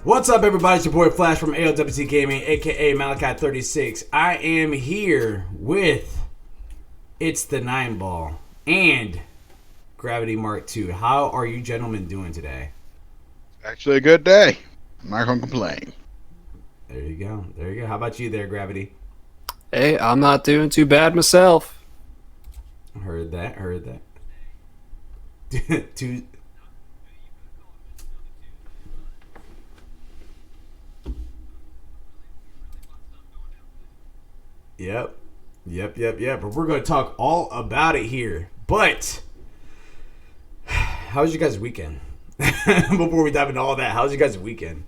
What's up, everybody? It's your boy Flash from ALWT Gaming, aka Malachi36. I am here with It's the 9 Ball and Gravity Mark II. How are you gentlemen doing today? Actually, a good day. I'm not gonna complain. There you go. There you go. How about you there, Gravity? Hey, I'm not doing too bad myself. Heard that. Heard that. Two. Yep. But we're going to talk all about it here. But how was your guys' weekend? Before we dive into all that, how was your guys' weekend?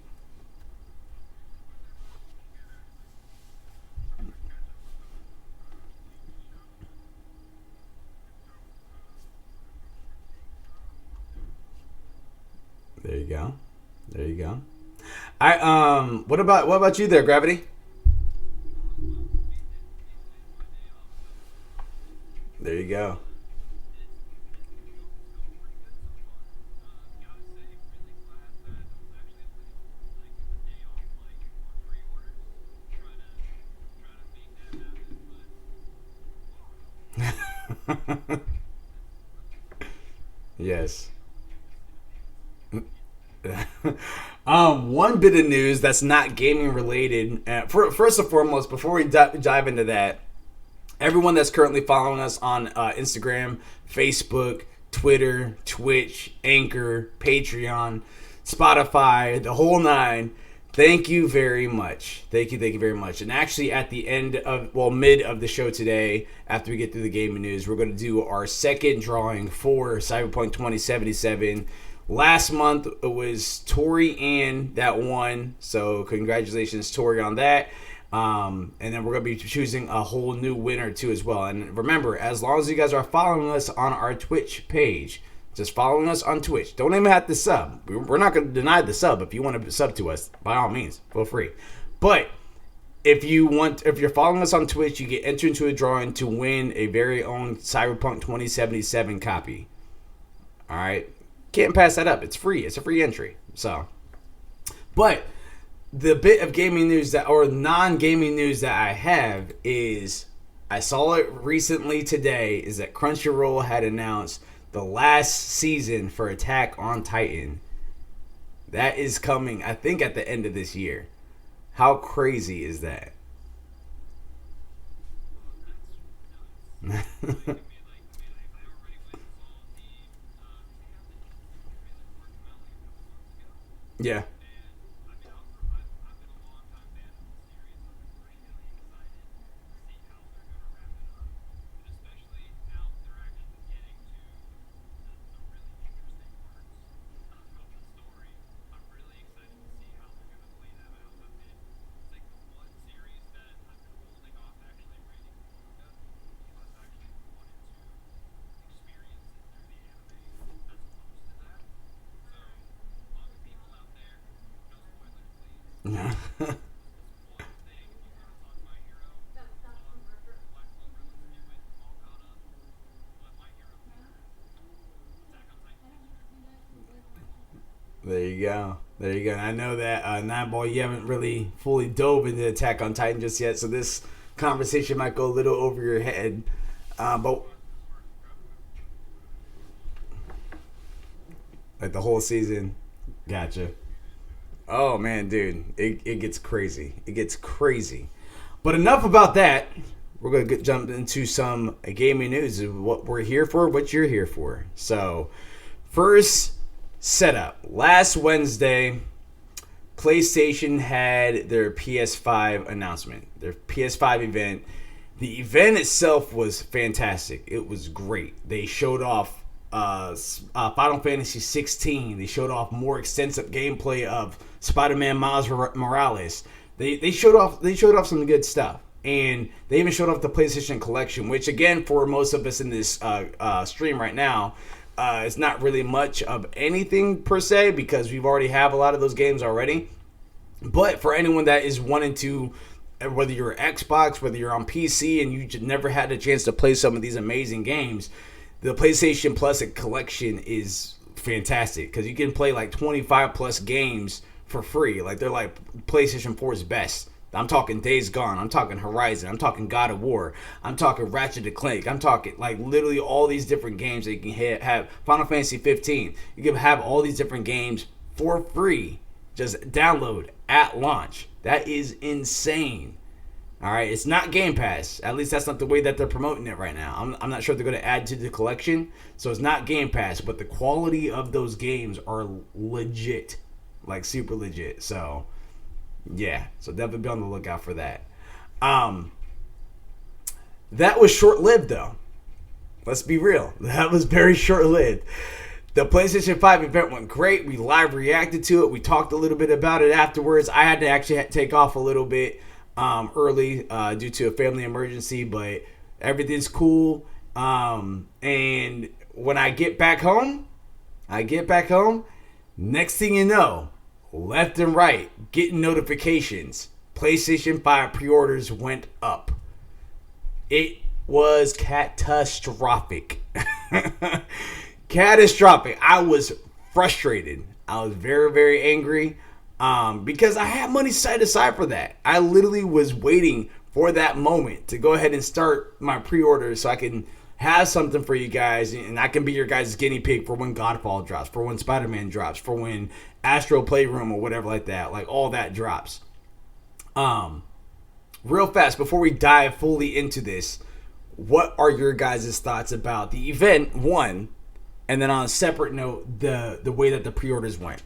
There you go. There you go. What about you there, Gravity? There you go. Yes. One bit of news that's not gaming related. First and foremost, before we dive into that, everyone that's currently following us on Instagram, Facebook, Twitter, Twitch, Anchor, Patreon, Spotify, the whole nine, thank you very much. Thank you very much. And actually at the mid of the show today, after we get through the gaming news, we're going to do our second drawing for Cyberpunk 2077. Last month, it was Tori Ann that won, so congratulations, Tori, on that. And then we're going to be choosing a whole new winner, too, as well. And remember, as long as you guys are following us on our Twitch page, just following us on Twitch, don't even have to sub. We're not going to deny the sub. If you want to sub to us, by all means, feel free. But if you're following us on Twitch, you get entered into a drawing to win a very own Cyberpunk 2077 copy. All right? Can't pass that up. It's free. It's a free entry. So, but the bit of gaming news or non-gaming news that I have is, I saw it recently today, is that Crunchyroll had announced the last season for Attack on Titan. That is coming, I think, at the end of this year. How crazy is that? Yeah. There you go. There you go. And I know that, Nine Ball, you haven't really fully dove into Attack on Titan just yet, so this conversation might go a little over your head. But like the whole season. Gotcha. Oh, man, dude. It gets crazy. It gets crazy. But enough about that. We're going to jump into some gaming news. What we're here for, what you're here for. So, first setup. Last Wednesday, PlayStation had their PS5 announcement. Their PS5 event. The event itself was fantastic. It was great. They showed off Final Fantasy 16. They showed off more extensive gameplay of Spider-Man Miles Morales. They showed off some good stuff, and they even showed off the PlayStation Collection, which again, for most of us in this stream right now, it's not really much of anything per se, because we've already have a lot of those games already. But for anyone that is wanting to, whether you're Xbox, whether you're on PC, and you just never had a chance to play some of these amazing games, the PlayStation Plus collection is fantastic, because you can play like 25 plus games for free. Like they're like PlayStation 4's best. I'm talking Days Gone. I'm talking Horizon. I'm talking God of War. I'm talking Ratchet and Clank. I'm talking like literally all these different games that you can have. Final Fantasy 15. You can have all these different games for free. Just download at launch. That is insane. All right, it's not Game Pass. At least that's not the way that they're promoting it right now. I'm not sure if they're going to add to the collection. So it's not Game Pass, but the quality of those games are legit. Like super legit. So yeah, so definitely be on the lookout for that. That was short lived though. Let's be real. That was very short lived. The PlayStation 5 event went great. We live reacted to it. We talked a little bit about it afterwards. I had to actually take off a little bit early due to a family emergency, but everything's cool. And when I get back home, next thing you know, left and right, getting notifications. PlayStation 5 pre-orders went up. It was catastrophic. Catastrophic. I was frustrated. I was very, very angry because I had money set aside for that. I literally was waiting for that moment to go ahead and start my pre-order so I can have something for you guys, and I can be your guys' guinea pig for when Godfall drops, for when Spider-Man drops, for when Astro Playroom or whatever like that, like all that drops. Real fast, before we dive fully into this, what are your guys' thoughts about the event, one, and then on a separate note, the way that the pre-orders went?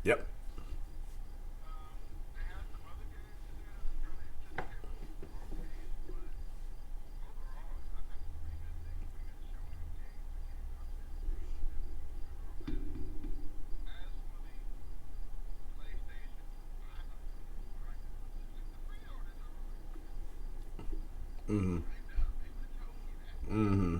Yep. Mm-hmm. Mm-hmm.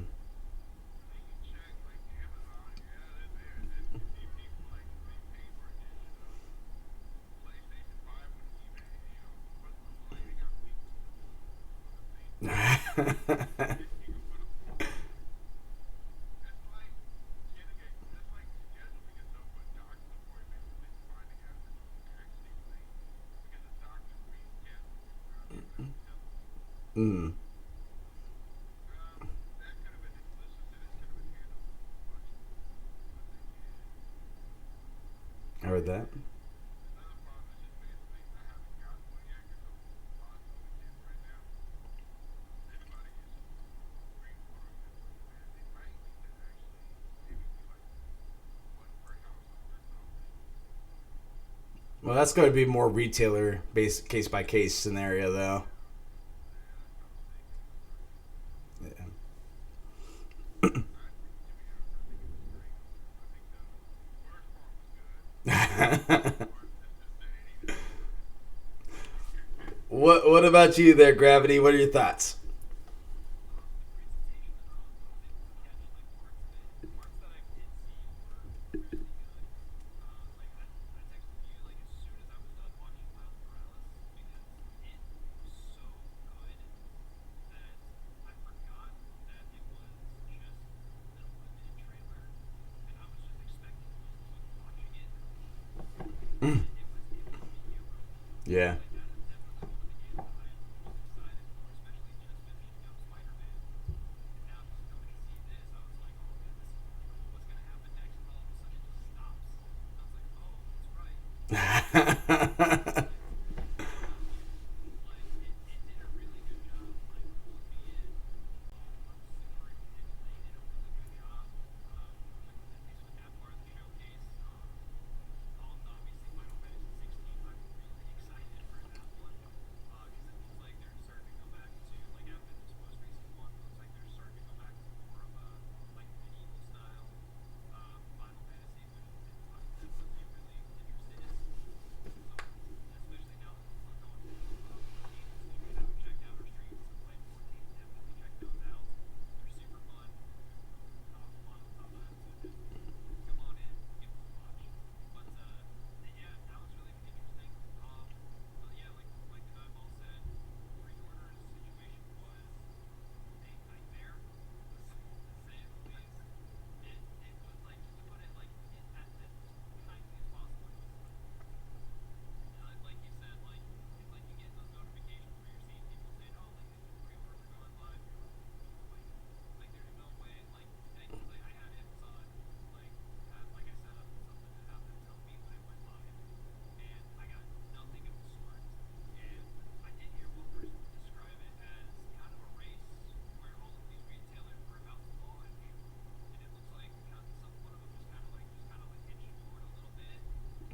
Mm. I heard that. Well, that's going to be more retailer based case by case scenario, though. Yeah. What about you there, Gravity? What are your thoughts? Mm. Yeah.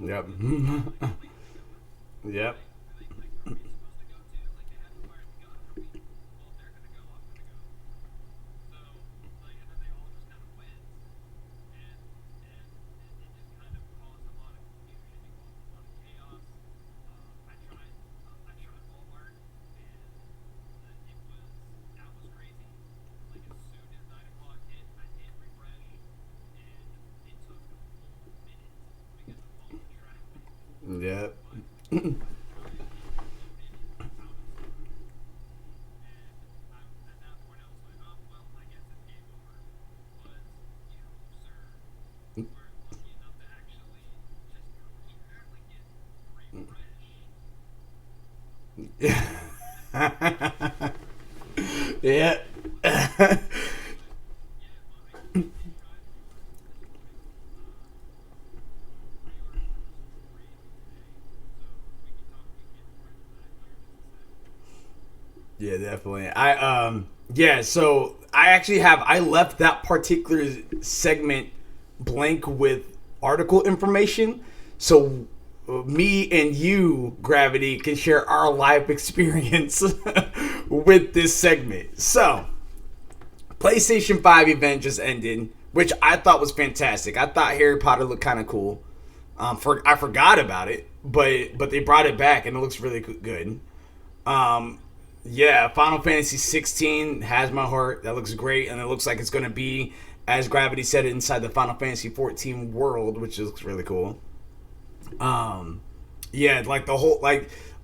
Yep. Yep. Yep. Yeah. Yeah, definitely. So I left that particular segment blank with article information. So me and you, Gravity, can share our live experience with this segment. So, PlayStation 5 event just ended, which I thought was fantastic. I thought Harry Potter looked kind of cool. I forgot about it, but they brought it back and it looks really good. Um, yeah, Final Fantasy 16 has my heart. That looks great, and it looks like it's going to be, as Gravity said, inside the Final Fantasy 14 world, which looks really cool. Um, yeah, like a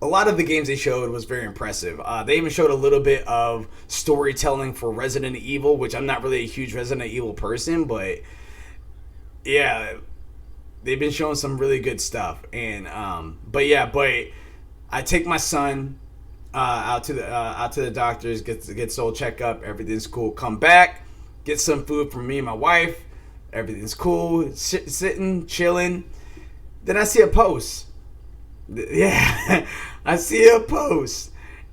lot of the games they showed was very impressive. They even showed a little bit of storytelling for Resident Evil, which I'm not really a huge Resident Evil person, but yeah, they've been showing some really good stuff. And but I take my son out to the doctors, get soul checkup, everything's cool. Come back, get some food for me and my wife. Everything's cool. Sitting, chilling. Then I see a post. Yeah, I see a post,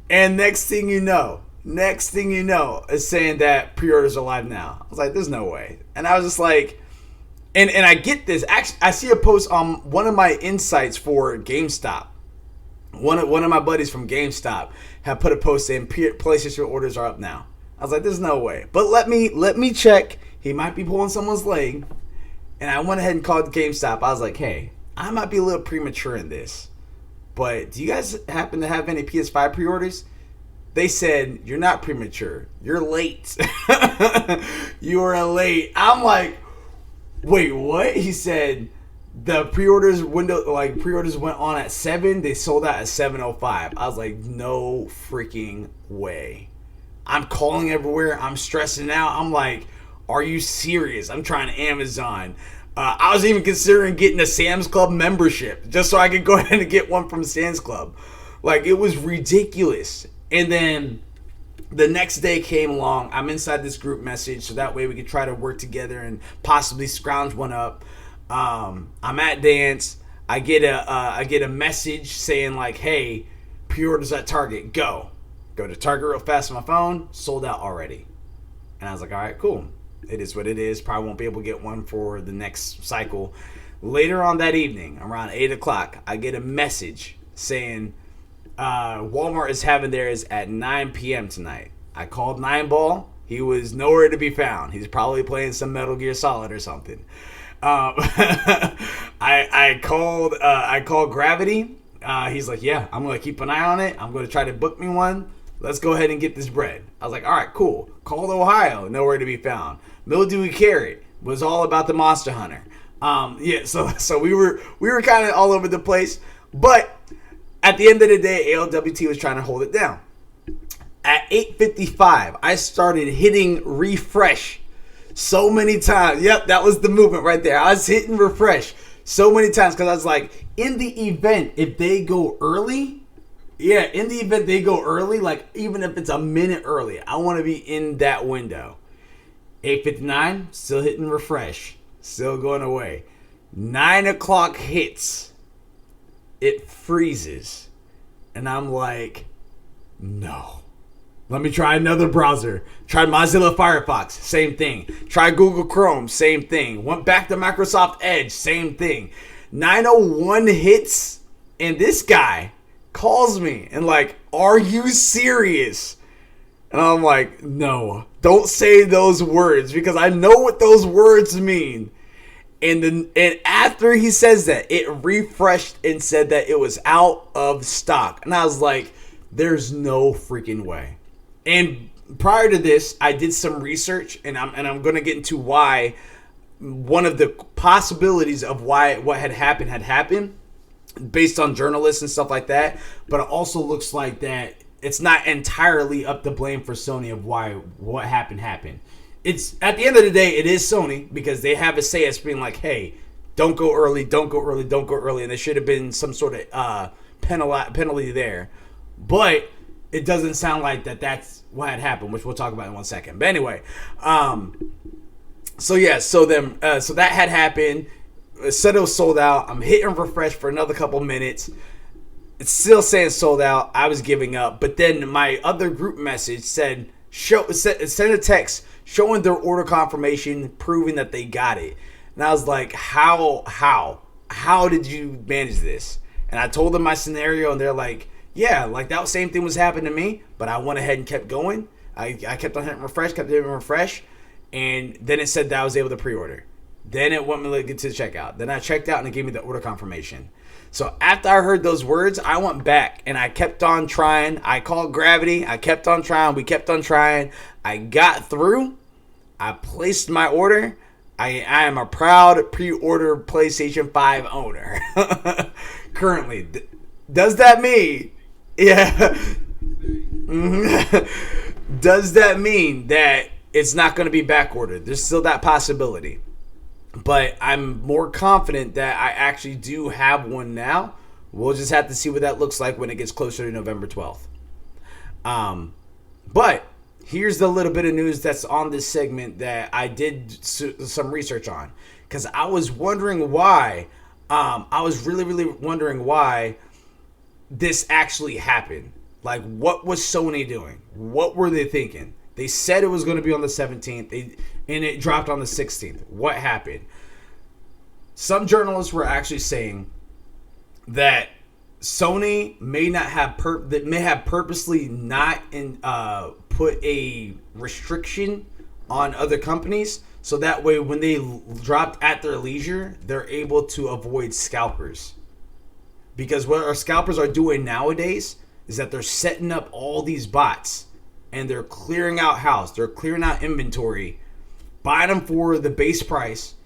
and next thing you know, is saying that pre-orders are live now. I was like, "There's no way," and I was just like, and I get this. Actually, I see a post on one of my insights for GameStop. One of my buddies from GameStop have put a post saying PlayStation orders are up now. I was like, "There's no way," but let me check. He might be pulling someone's leg, and I went ahead and called GameStop. I was like, "Hey, I might be a little premature in this, but do you guys happen to have any PS5 pre-orders?" They said, "You're not premature. You're late. You are late." I'm like, "Wait, what?" He said, "The pre-orders window, like pre-orders went on at 7. They sold out at 7:05." I was like, "No freaking way." I'm calling everywhere. I'm stressing out. I'm like, "Are you serious?" I'm trying Amazon. I was even considering getting a Sam's Club membership just so I could go ahead and get one from Sam's Club. Like, it was ridiculous. And then the next day came along. I'm inside this group message, so that way we could try to work together and possibly scrounge one up. I'm at dance. I get a message saying like, "Hey, pre-orders at Target. Go to Target real fast on my phone. Sold out already." And I was like, "All right, cool. It is what it is. Probably won't be able to get one for the next cycle." Later on that evening, around 8 o'clock, I get a message saying Walmart is having theirs at 9 p.m. tonight. I called Nine Ball. He was nowhere to be found. He's probably playing some Metal Gear Solid or something. I called Gravity. He's like, "Yeah, I'm gonna keep an eye on it. I'm gonna try to book me one. Let's go ahead and get this bread." I was like, "All right, cool." Called Ohio, nowhere to be found. Mildewy Carrot was all about the Monster Hunter. So we were kind of all over the place, but at the end of the day, ALWT was trying to hold it down. At 8:55, I started hitting refresh so many times. Yep, that was the movement right there. I was hitting refresh so many times because I was like, in the event, if they go early, like even if it's a minute early, I want to be in that window. 8:59, still hitting refresh, still going away. 9 o'clock hits, it freezes, and I'm like, no. Let me try another browser. Tried Mozilla Firefox, same thing. Tried Google Chrome, same thing. Went back to Microsoft Edge, same thing. 901 hits, and this guy calls me and like, are you serious? And I'm like, no, don't say those words because I know what those words mean. And after he says that, it refreshed and said that it was out of stock. And I was like, there's no freaking way. And prior to this, I did some research, and I'm going to get into why one of the possibilities of why what had happened based on journalists and stuff like that. But it also looks like that it's not entirely up to blame for Sony of why what happened. It's at the end of the day, it is Sony because they have a say as being like, hey, don't go early, and there should have been some sort of penalty there. But it doesn't sound like that's what had happened, which we'll talk about in 1 second. But anyway, so that had happened. It said it was sold out. I'm hitting refresh for another couple minutes. It's still saying sold out. I was giving up. But then my other group message sent a text showing their order confirmation, proving that they got it. And I was like, how did you manage this? And I told them my scenario, and they're like, yeah, like that same thing was happening to me, but I went ahead and kept going. I kept on hitting refresh, and then it said that I was able to pre-order. Then it went me to the checkout. Then I checked out, and it gave me the order confirmation. So after I heard those words, I went back and I kept on trying. I called Gravity. I kept on trying. We kept on trying. I got through. I placed my order. I am a proud pre-order PlayStation 5 owner. Currently. Does that mean... Yeah. Does that mean that it's not going to be back ordered? There's still that possibility. But I'm more confident that I actually do have one now. We'll just have to see what that looks like when it gets closer to November 12th. But here's the little bit of news that's on this segment that I did some research on. Because I was wondering why. I was really wondering why this actually happened. Like, what was Sony doing? What were they thinking? They said it was going to be on the 17th, and it dropped on the 16th. What happened? Some journalists were actually saying that Sony may have purposely not put a restriction on other companies, so that way when they dropped at their leisure, they're able to avoid scalpers. Because what our scalpers are doing nowadays is that they're setting up all these bots. And they're clearing out house. They're clearing out inventory. Buying them for the base price.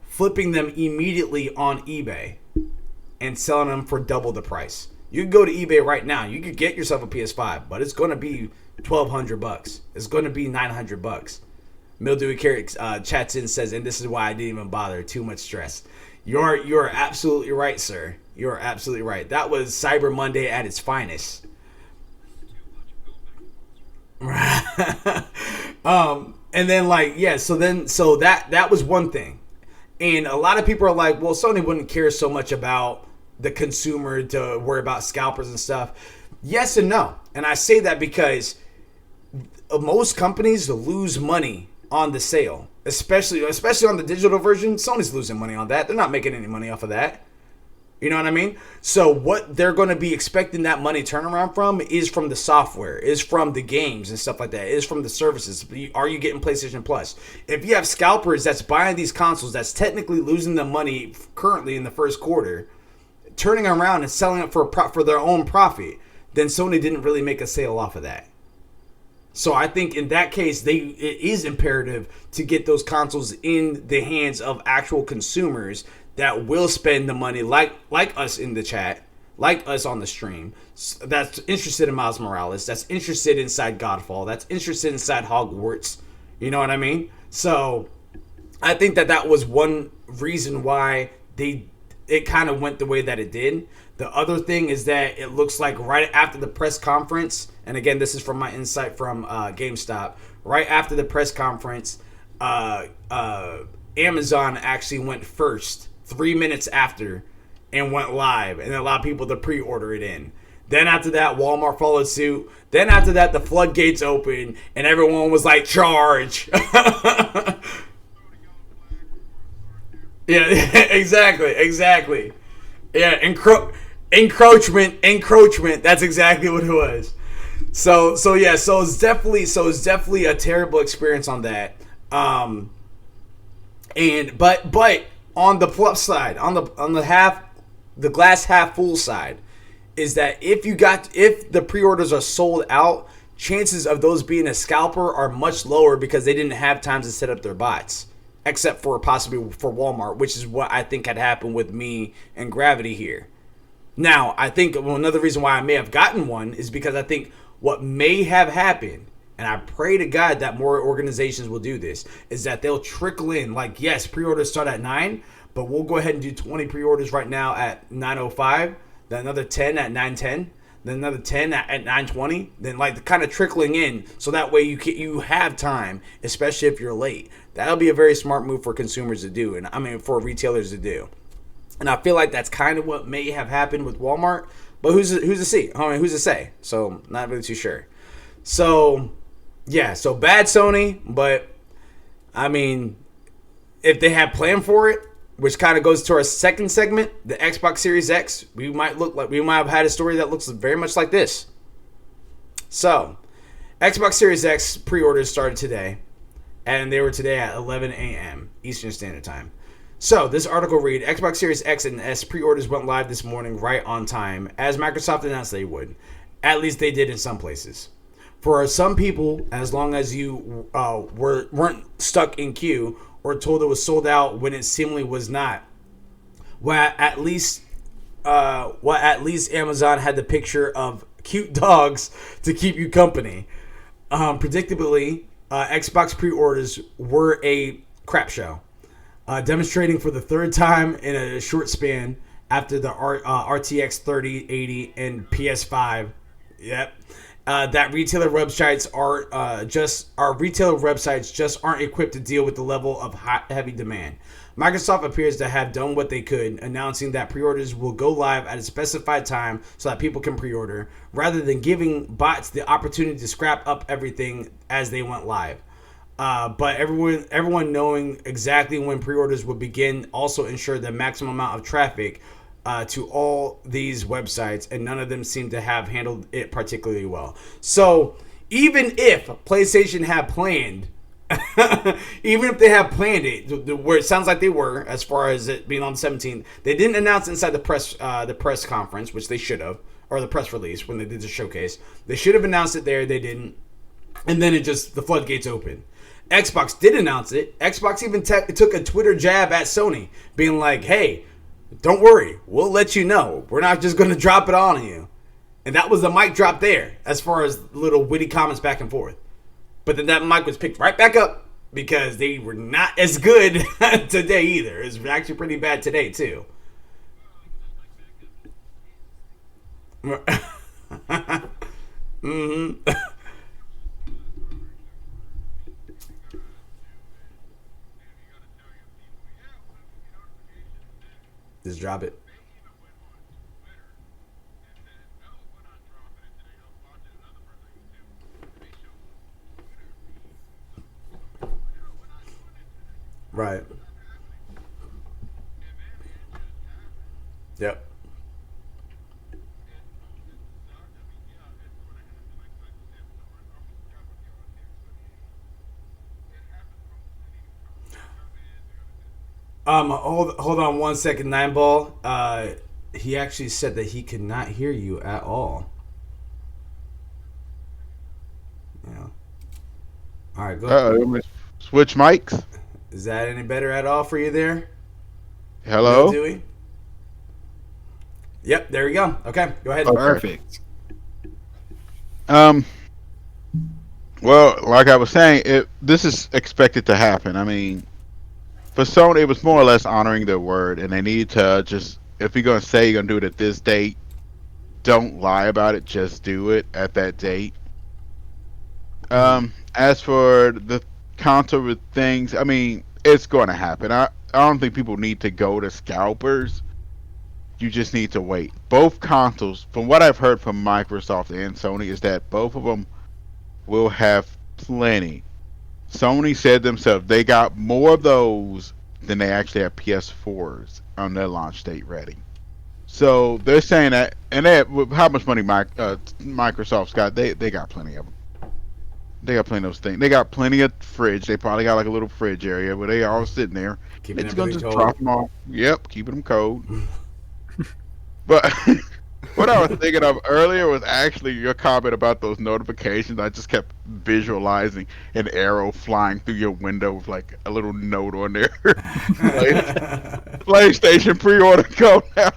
Flipping them immediately on eBay. And selling them for double the price. You can go to eBay right now. You could get yourself a PS5. But it's going to be $1,200. It's going to be $900. Mildewy Carrot chats in and says, and this is why I didn't even bother. Too much stress. You're absolutely right, sir. You're absolutely right. That was Cyber Monday at its finest. And then so that was one thing. And a lot of people are like, well, Sony wouldn't care so much about the consumer to worry about scalpers and stuff. Yes and no. And I say that because most companies lose money on the sale, especially on the digital version. Sony's losing money on that. They're not making any money off of that. You know what I mean? So what they're going to be expecting that money turnaround from is from the software, is from the games and stuff like that, is from the services. Are you getting PlayStation Plus? If you have scalpers that's buying these consoles that's technically losing the money currently in the first quarter, turning around and selling it for their own profit, then Sony didn't really make a sale off of that. So I think in that case, it is imperative to get those consoles in the hands of actual consumers that will spend the money, like us in the chat, like us on the stream, that's interested in Miles Morales, that's interested inside Godfall, that's interested inside Hogwarts. You know what I mean? So I think that was one reason why it kind of went the way that it did. The other thing is that it looks like right after the press conference, and again, this is from my insight from GameStop, right after the press conference, Amazon actually went first 3 minutes after and went live and allowed people to pre-order it in. Then after that, Walmart followed suit. Then after that, the floodgates opened and everyone was like, charge. Yeah, exactly. Yeah, encroachment. That's exactly what it was. So it's definitely a terrible experience on that. Um, and but on the plus side, the glass half full side, is that if the pre-orders are sold out, chances of those being a scalper are much lower because they didn't have time to set up their bots, except for possibly for Walmart, which is what I think had happened with me and Gravity here. Now, I think another reason why I may have gotten one is because I think what may have happened, and I pray to God that more organizations will do this, is that they'll trickle in. Like, yes, pre-orders start at 9, but we'll go ahead and do 20 pre-orders right now at 9:05, then another 10 at 9:10, then another 10 at 9:20, then like kind of trickling in, so that way you have time, especially if you're late. That'll be a very smart move for consumers to do, and I mean for retailers to do. And I feel like that's kind of what may have happened with Walmart. But who's to see? I mean, who's to say? So not really too sure. So yeah, so bad Sony. But I mean, if they had planned for it, which kind of goes to our second segment, the Xbox Series X, we might have had a story that looks very much like this. So Xbox Series X pre-orders started today, and they were today at 11 a.m. Eastern Standard Time. So, this article read, Xbox Series X and S pre-orders went live this morning right on time, as Microsoft announced they would. At least they did in some places. For some people, as long as you weren't stuck in queue or told it was sold out when it seemingly was not, well, at least Amazon had the picture of cute dogs to keep you company. Predictably, Xbox pre-orders were a crap show. Demonstrating for the third time in a short span after the RTX 3080 and PS5. Yep. That retailer websites just aren't equipped to deal with the level of heavy demand. Microsoft appears to have done what they could, announcing that pre-orders will go live at a specified time so that people can pre-order, rather than giving bots the opportunity to scrap up everything as they went live. But everyone knowing exactly when pre-orders would begin also ensured the maximum amount of traffic to all these websites, and none of them seem to have handled it particularly well. So even if PlayStation had planned, even if they had planned it, where it sounds like they were, as far as it being on the 17th, they didn't announce inside the press conference, which they should have, or the press release when they did the showcase. They should have announced it there. They didn't, and then the floodgates opened. Xbox did announce it. Xbox even took a Twitter jab at Sony, being like, hey, don't worry, we'll let you know. We're not just going to drop it on you. And that was the mic drop there, as far as little witty comments back and forth. But then that mic was picked right back up, because they were not as good today either. It was actually pretty bad today, too. Mm-hmm. Just drop it. Right. Yep. Hold on 1 second, Nine Ball. He actually said that he could not hear you at all. Yeah. All right, go. Let me switch mics. Is that any better at all for you there, Lil Hello. Dewey? Yep, there we go. Okay, go ahead. Okay. Perfect. Um. Well, like I was saying, this is expected to happen. I mean, for Sony, it was more or less honoring their word, and they need to just, if you're gonna say you're gonna do it at this date, don't lie about it. Just do it at that date. As for the counter with things, I mean, it's going to happen. I don't think people need to go to scalpers. You just need to wait. Both consoles, from what I've heard from Microsoft and Sony, is that both of them will have plenty. Sony said themselves they got more of those then they actually have PS4s on their launch date ready. So they're saying that, and with how much money Microsoft's got, they got plenty of them. They got plenty of those things. They got plenty of fridge. They probably got like a little fridge area where they all sitting there. Keeping They're just gonna everything just cold. drop them off. Yep, keeping them cold. But what I was thinking of earlier was actually your comment about those notifications. I just kept visualizing an arrow flying through your window with like a little note on there. PlayStation pre-order go now.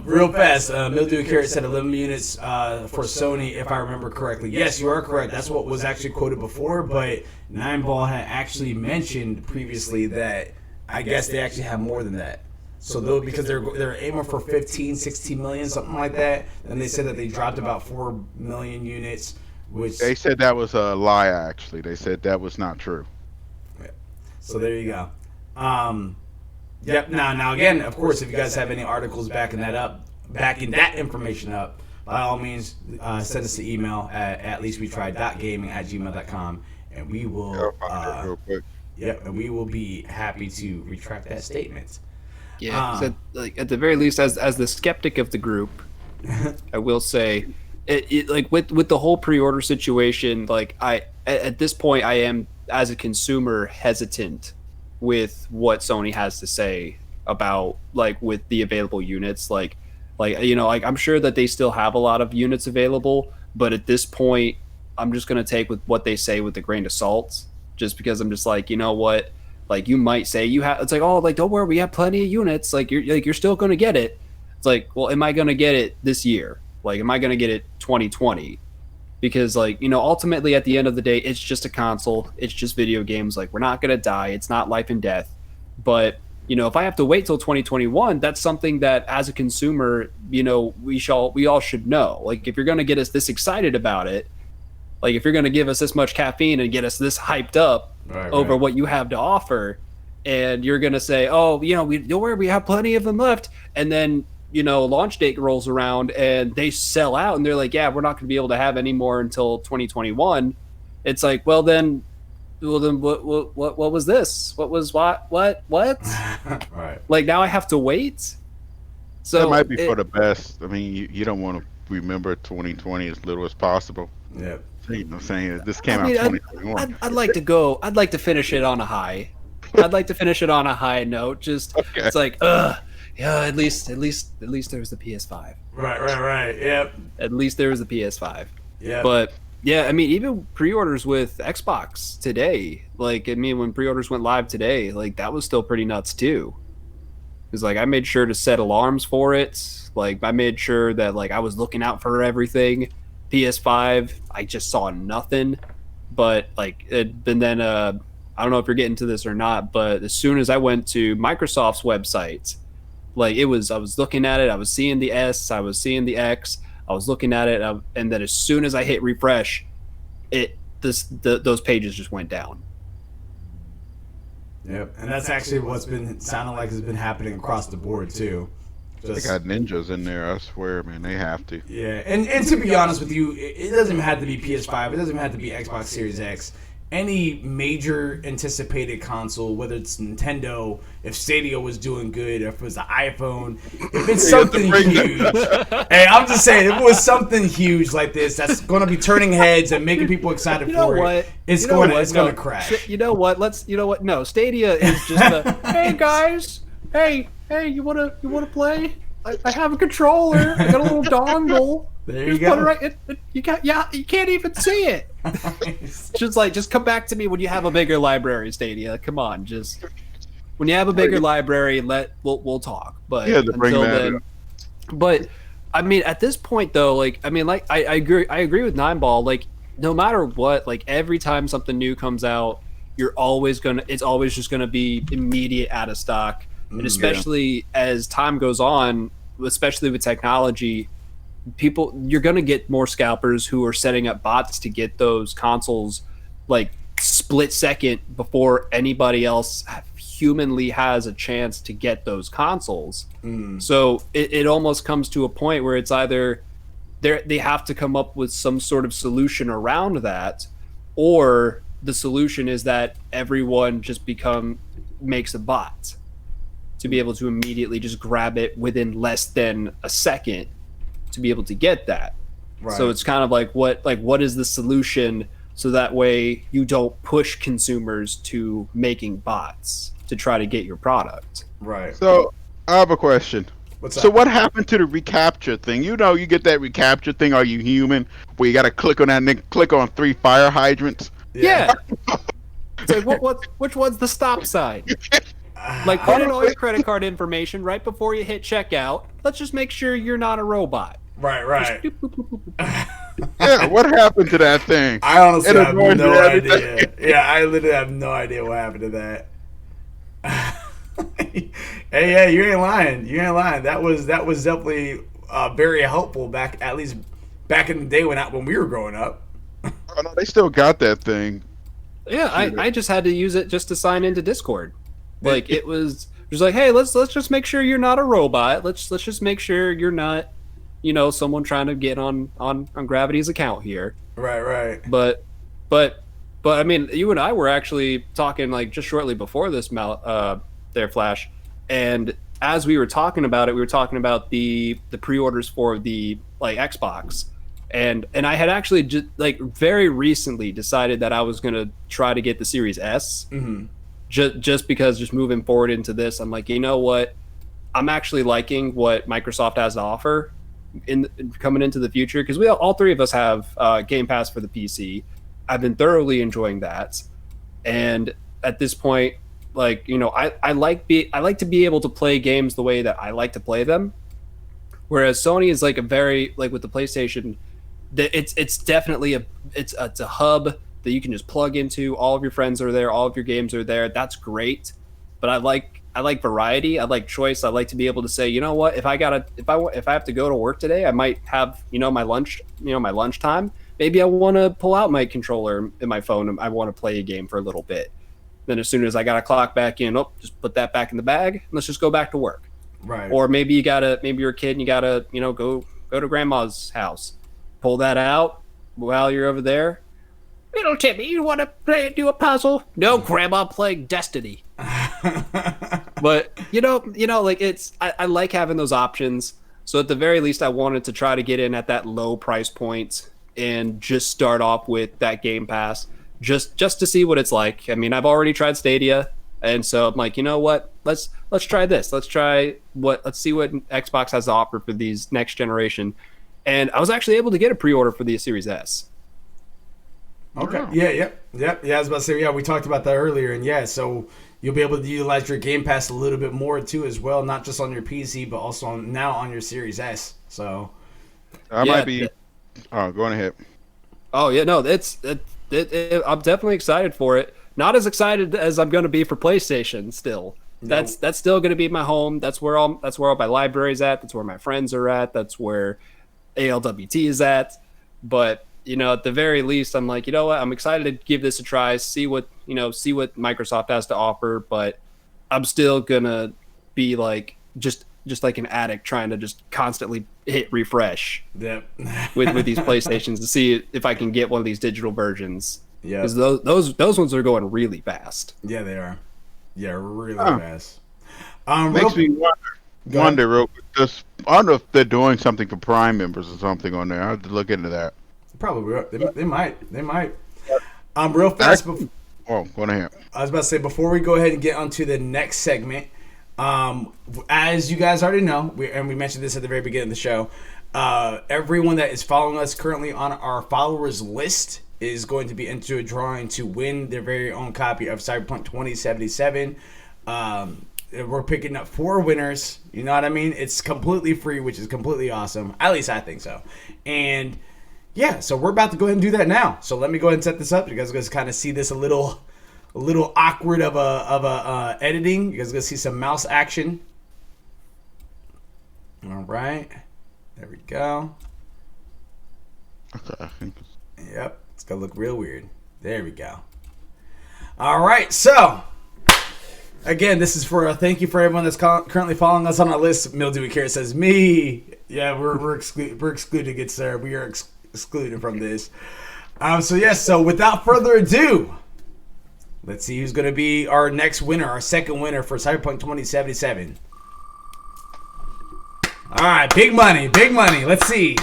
Real fast, Mildew Carrot said 11 units for Sony, if I remember correctly. Yes, you are correct. That's what was actually quoted before, but Nine Ball had actually mentioned previously that I guess they actually have more than that. So though, because they're aiming for 15, 16 million, something like that, and they said that they dropped about 4 million units, which They said that was a lie. Actually, they said that was not true. So there you go. Yep. Now again, of course, if you guys have any articles backing that information up, by all means, send us an email at leastwetried.gaming@gmail.com, and we will. Real quick. Yep, and we will be happy to retract that statement. Yeah, so at the very least, as the skeptic of the group, I will say, it like with the whole pre-order situation, like at this point, I am as a consumer hesitant with what Sony has to say about like with the available units, like I'm sure that they still have a lot of units available, but at this point, I'm just gonna take with what they say with a grain of salt, just because I'm just like, you know what. Like you might say you have, it's like, oh, like don't worry, we have plenty of units. Like you're still going to get it. It's like, well, am I going to get it this year? Like, am I going to get it 2020? Because like, ultimately at the end of the day, it's just a console. It's just video games. Like we're not going to die. It's not life and death. But if I have to wait till 2021, that's something that as a consumer, we all should know. Like if you're going to get us this excited about it, like if you're going to give us this much caffeine and get us this hyped up, over what you have to offer, and you're gonna say, oh, we don't worry, we have plenty of them left, and then launch date rolls around and they sell out, and they're like, yeah, we're not gonna be able to have any more until 2021. It's like, well then what was this? What was what? Right. Like now I have to wait. So that might be for the best. I mean, you don't want to remember 2020 as little as possible. Yeah. I'm saying this came out 2021. I'd like to finish it on a high. I'd like to finish it on a high note. Just okay. It's like, yeah, at least there was the PS5. Right. Yep. At least there was the PS5. Yeah. But yeah, I mean, even pre-orders with Xbox today, like, I mean, when pre-orders went live today, like that was still pretty nuts too. Because like I made sure to set alarms for it. Like I made sure that like I was looking out for everything. PS5, I just saw nothing, but like, and then I don't know if you're getting to this or not, but as soon as I went to Microsoft's website, like I was looking at it, I was seeing the S, I was seeing the X, I was looking at it, and then as soon as I hit refresh, those pages just went down. Yep, and that's actually what's been sounding like has been happening across the board too. They got ninjas in there, I swear, man. They have to. Yeah, and to be honest with you, it doesn't even have to be PS5. It doesn't even have to be Xbox Series X. Any major anticipated console, whether it's Nintendo, if Stadia was doing good, if it was the iPhone, if it's something huge. Hey, I'm just saying, if it was something huge like this, that's going to be turning heads and making people excited for it. It's going to crash. You know what? No, Stadia is just a, hey guys, hey, you wanna play? I have a controller. I got a little dongle. There you go. You can't even see it. Just come back to me when you have a bigger library, Stadia. Come on, just when you have a bigger library, we'll talk. But yeah, until then. But I mean, at this point though, like I mean, like I agree with Nineball. Like no matter what, like every time something new comes out, it's always just gonna be immediate out of stock. And especially as time goes on, especially with technology, you're going to get more scalpers who are setting up bots to get those consoles like split second before anybody else humanly has a chance to get those consoles. So it almost comes to a point where it's either they have to come up with some sort of solution around that, or the solution is that everyone just makes a bot to be able to immediately just grab it within less than a second to be able to get that. Right. So it's kind of like what is the solution so that way you don't push consumers to making bots to try to get your product. Right. So I have a question. What's so that? What happened to the recapture thing? You get that recapture thing, Are You Human? Where you got to click on that and then click on 3 fire hydrants. Yeah. It's like which one's the stop sign? Like, put in all your credit card information right before you hit checkout. Let's just make sure you're not a robot. Right. Yeah, what happened to that thing? I honestly have no idea. Yeah, I literally have no idea what happened to that. Hey, you ain't lying. That was definitely very helpful at least back in the day when we were growing up. Oh no, they still got that thing. Yeah, I just had to use it just to sign into Discord. Like it was like, hey, let's just make sure you're not a robot. Let's just make sure you're not, someone trying to get on Gravity's account here. Right. But I mean, you and I were actually talking like just shortly before this there, Flash, and as we were talking about it, we were talking about the pre-orders for the like Xbox. And I had actually just like very recently decided that I was gonna try to get the Series S, just because just moving forward into this, I'm like, you know what, I'm actually liking what Microsoft has to offer in coming into the future, because we all three of us have Game Pass for the PC. I've been thoroughly enjoying that, and at this point, like I like to be able to play games the way that I like to play them, whereas Sony is like a very like with the PlayStation. It's definitely it's a hub that you can just plug into. All of your friends are there. All of your games are there. That's great. But I like variety. I like choice. I like to be able to say, you know what, if I have to go to work today, I might have my lunchtime. Maybe I want to pull out my controller and my phone and I want to play a game for a little bit. Then as soon as I got to clock back in, just put that back in the bag. And let's just go back to work. Right. Or maybe you're a kid and you gotta go to grandma's house. Pull that out while you're over there. Little Timmy, you want to do a puzzle? No, Grandma, I'm playing Destiny. But like I like having those options. So at the very least, I wanted to try to get in at that low price point and just start off with that Game Pass, just to see what it's like. I mean, I've already tried Stadia, and so I'm like, you know what? Let's try this. Let's see what Xbox has to offer for these next generation. And I was actually able to get a pre-order for the Series S. Okay. Wow. Yeah. I was about to say, we talked about that earlier, and so you'll be able to utilize your Game Pass a little bit more too, as well, not just on your PC, but also now on your Series S. So might be. Oh, go on ahead. Oh yeah, no, I'm definitely excited for it. Not as excited as I'm going to be for PlayStation. Still, that's still going to be my home. That's where all my library's at. That's where my friends are at. That's where ALWT is at. But at the very least, I'm like, you know what? I'm excited to give this a try, see what Microsoft has to offer. But I'm still gonna be like just like an addict trying to just constantly hit refresh. Yep. with these PlayStations to see if I can get one of these digital versions. Yeah, because those ones are going really fast. Yeah, they are. Yeah, really fast. Makes me wonder real quick. I don't know if they're doing something for Prime members or something on there. I have to look into that. Probably they might. Real fast. Go ahead. I was about to say, before we go ahead and get onto the next segment, as you guys already know, we mentioned this at the very beginning of the show, everyone that is following us currently on our followers list is going to be into a drawing to win their very own copy of Cyberpunk 2077. We're picking up 4 winners. You know what I mean? It's completely free, which is completely awesome. At least I think so. And so we're about to go ahead and do that now. So let me go ahead and set this up. You guys are going to kind of see this a little awkward of a editing. You guys are going to see some mouse action. All right. There we go. Okay. Yep. It's going to look real weird. There we go. All right. So again, this is for a thank you for everyone that's currently following us on our list. Mildewy Carrot says, me. Yeah, we're excluded, good sir. We are excluded from this. So without further ado, Let's see who's going to be our next winner, our second winner for Cyberpunk 2077. All right, big money, big money. Let's see.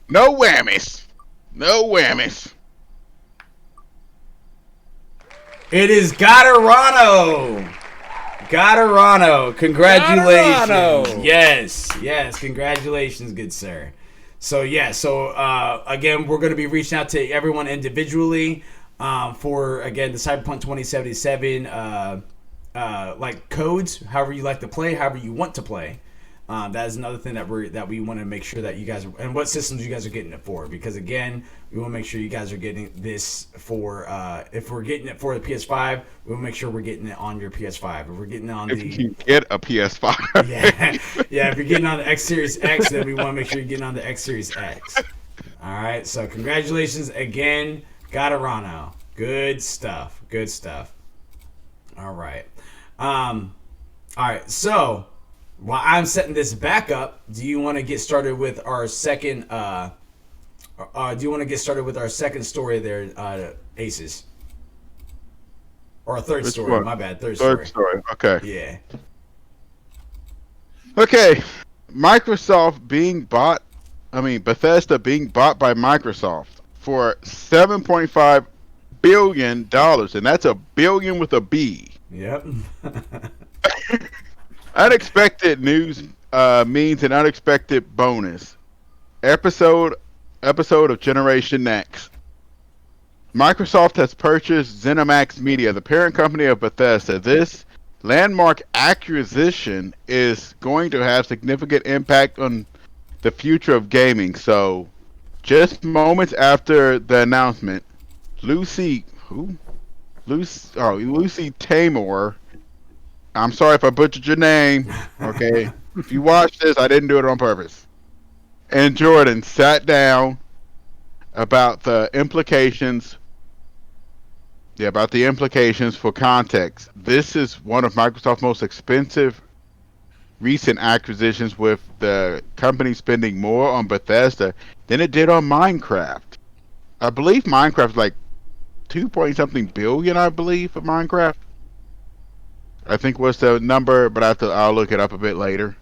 No whammies. No whammies. It is Gatorano. Gatorano. Congratulations. Gatorano. Yes, congratulations, good sir. So, again, we're going to be reaching out to everyone individually for, again, the Cyberpunk 2077 like codes, however you like to play, however you want to play. That is another thing that we want to make sure that you guys and what systems you guys are getting it for, because again, we want to make sure you guys are getting this for if we're getting it for the PS5, we want to make sure we're getting it on your PS5. If we're getting it on If you can get a PS5. yeah, if you're getting on the X Series X, then we want to make sure you're getting on the X Series X. All right, so congratulations again, Gatorano. Good stuff. All right. All right, so while I'm setting this back up, do you want to get started with our second? Do you want to get started with our second story there, Aces? Or a third story? One? My bad. Third Third story. story. Okay. Yeah. Okay. Bethesda being bought by Microsoft for $7.5 billion, and that's a billion with a B. Yep. Unexpected news means an unexpected bonus. Episode of Generation Next. Microsoft has purchased ZeniMax Media, the parent company of Bethesda. This landmark acquisition is going to have significant impact on the future of gaming. So, just moments after the announcement, Lucy Tamor. I'm sorry if I butchered your name. Okay, if you watch this, I didn't do it on purpose. And Jordan sat down about the implications. Yeah, about the implications for context. This is one of Microsoft's most expensive recent acquisitions, with the company spending more on Bethesda than it did on Minecraft. I believe Minecraft's like 2 point something billion, I believe, for Minecraft. I think was the number, but I'll look it up a bit later.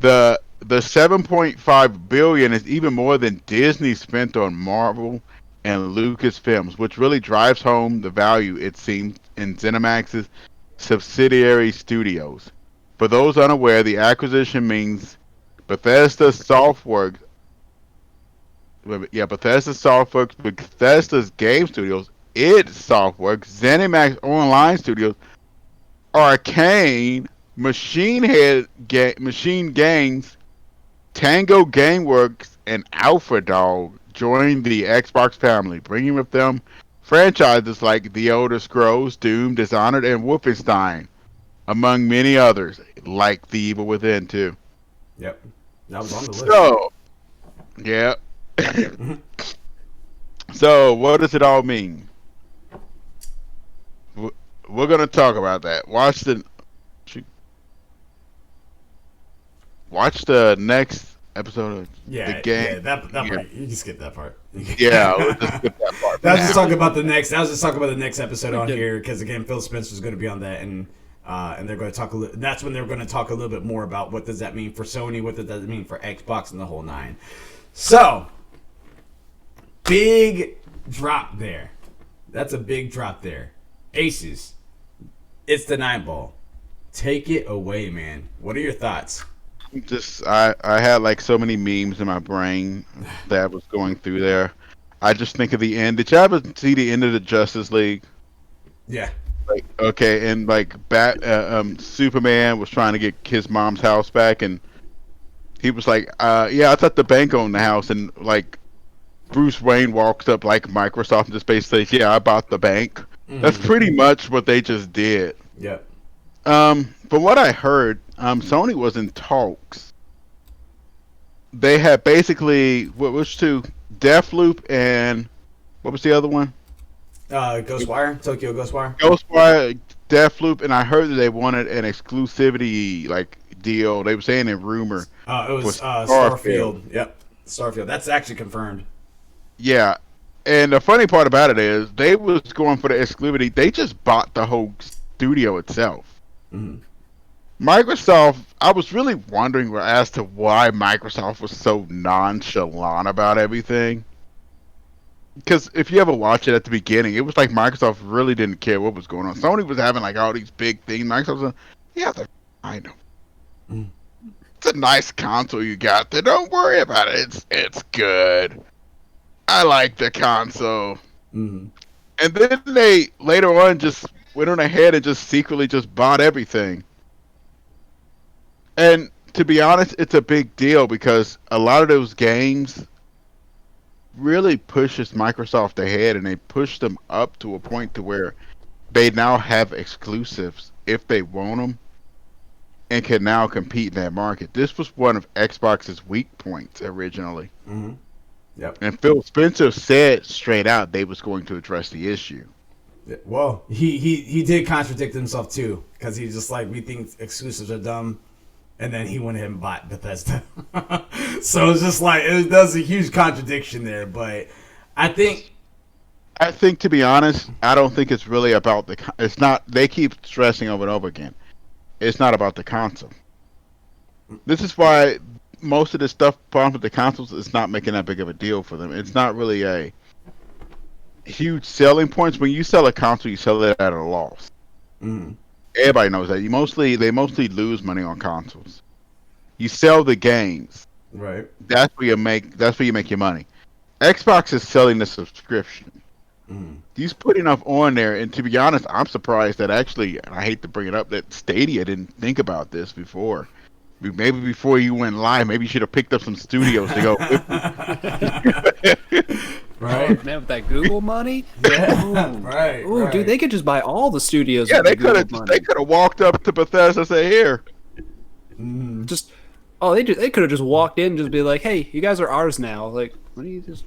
The 7.5 billion is even more than Disney spent on Marvel and Lucasfilms, which really drives home the value, it seems, in ZeniMax's subsidiary studios. For those unaware, the acquisition means Bethesda's Softworks, Bethesda's game studios, id Softworks, ZeniMax Online Studios, Arcane, Machine Games, Tango Gameworks, and Alpha Dog joined the Xbox family, bringing with them franchises like The Elder Scrolls, Doom, Dishonored, and Wolfenstein, among many others, like The Evil Within, too. Yep. That was on the list. So, yeah. So, what does it all mean? We're going to talk about that. Watch the next episode of the game. Yeah, that part. You can skip that part. Yeah, we'll just skip that part. I was just talking about the next episode on here, because again, Phil Spencer's going to be on that, and they're going to talk that's when they're going to talk a little bit more about what does that mean for Sony, what does that mean for Xbox, and the whole nine. So, big drop there. That's a big drop there. Aces, it's the 9-ball. Take it away, man. What are your thoughts? I had like so many memes in my brain that was going through there. I just think of the end. Did you ever see the end of the Justice League? Yeah. Like, okay, and like Superman was trying to get his mom's house back, and he was like, yeah, I thought the bank owned the house, and like Bruce Wayne walks up like Microsoft and just basically says, yeah, I bought the bank. Mm-hmm. That's pretty much what they just did. Yep. From what I heard, Sony was in talks. They had basically which two? Deathloop and what was the other one? Ghostwire, Tokyo Ghostwire. Ghostwire, Deathloop, and I heard that they wanted an exclusivity like deal. They were saying in rumor. It was Starfield. Yep, Starfield. That's actually confirmed. Yeah, And the funny part about it is they was going for the exclusivity. They just bought the whole studio itself. Mhm. Microsoft, I was really wondering as to why Microsoft was so nonchalant about everything. Because if you ever watch it at the beginning, it was like Microsoft really didn't care what was going on. Sony was having like all these big things. Microsoft was like, yeah, I know. Mm. It's a nice console you got there. Don't worry about it. It's good. I like the console. Mhm. And then they later on just went on ahead and just secretly just bought everything. And to be honest, it's a big deal because a lot of those games really pushes Microsoft ahead, and they push them up to a point to where they now have exclusives if they want them, and can now compete in that market. This was one of Xbox's weak points originally. Mhm. Yep. And Phil Spencer said straight out they was going to address the issue. Well, he did contradict himself too, because he's just like, we think exclusives are dumb, and then he went ahead and bought Bethesda. So it's just like there's a huge contradiction there. But I think to be honest, I don't think it's really about it's not. They keep stressing over and over again. It's not about the console. This is why most of the stuff problems with the consoles is not making that big of a deal for them. It's not really a huge selling points. When you sell a console, you sell it at a loss. mm, Everybody knows that. They mostly lose money on consoles. You sell the games. right. That's where you make your money. Xbox is selling the subscription. Mm. He's put enough on there, and to be honest, I'm surprised that actually, and I hate to bring it up, that Stadia didn't think about this before. Maybe before you went live, maybe you should have picked up some studios to go with. Right. Oh, man, with that Google money? Yeah. Right. Ooh, right. dude, they could just buy all the studios. Yeah, with they the could Google have. money. They could have walked up to Bethesda and say, "Here." Mm. Just they could have just walked in and just be like, "Hey, you guys are ours now." Like, what do you just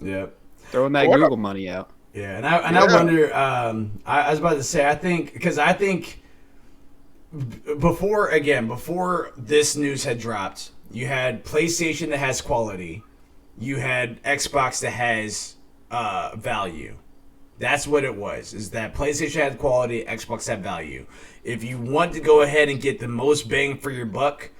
Yep. throwing that What Google money out? Yeah, and I Yeah. wonder. I was about to say, I think before this news had dropped, you had PlayStation that has quality, you had Xbox that has value. That's what it was. Is that PlayStation had quality, Xbox had value. If you want to go ahead and get the most bang for your buck,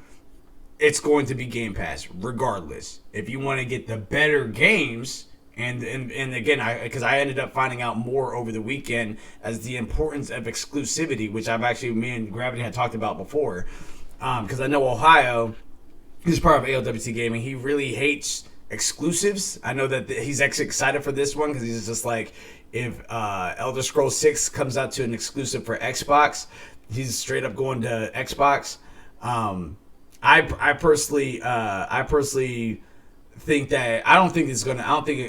it's going to be Game Pass, regardless. If you want to get the better games, and again, because I ended up finding out more over the weekend as the importance of exclusivity, which me and Gravity had talked about before. Because I know Ohio, he's part of ALWT Gaming. He really hates exclusives. I know that he's actually excited for this one because he's just like, if Elder Scrolls 6 comes out to an exclusive for Xbox, he's straight up going to Xbox. I personally think that I don't think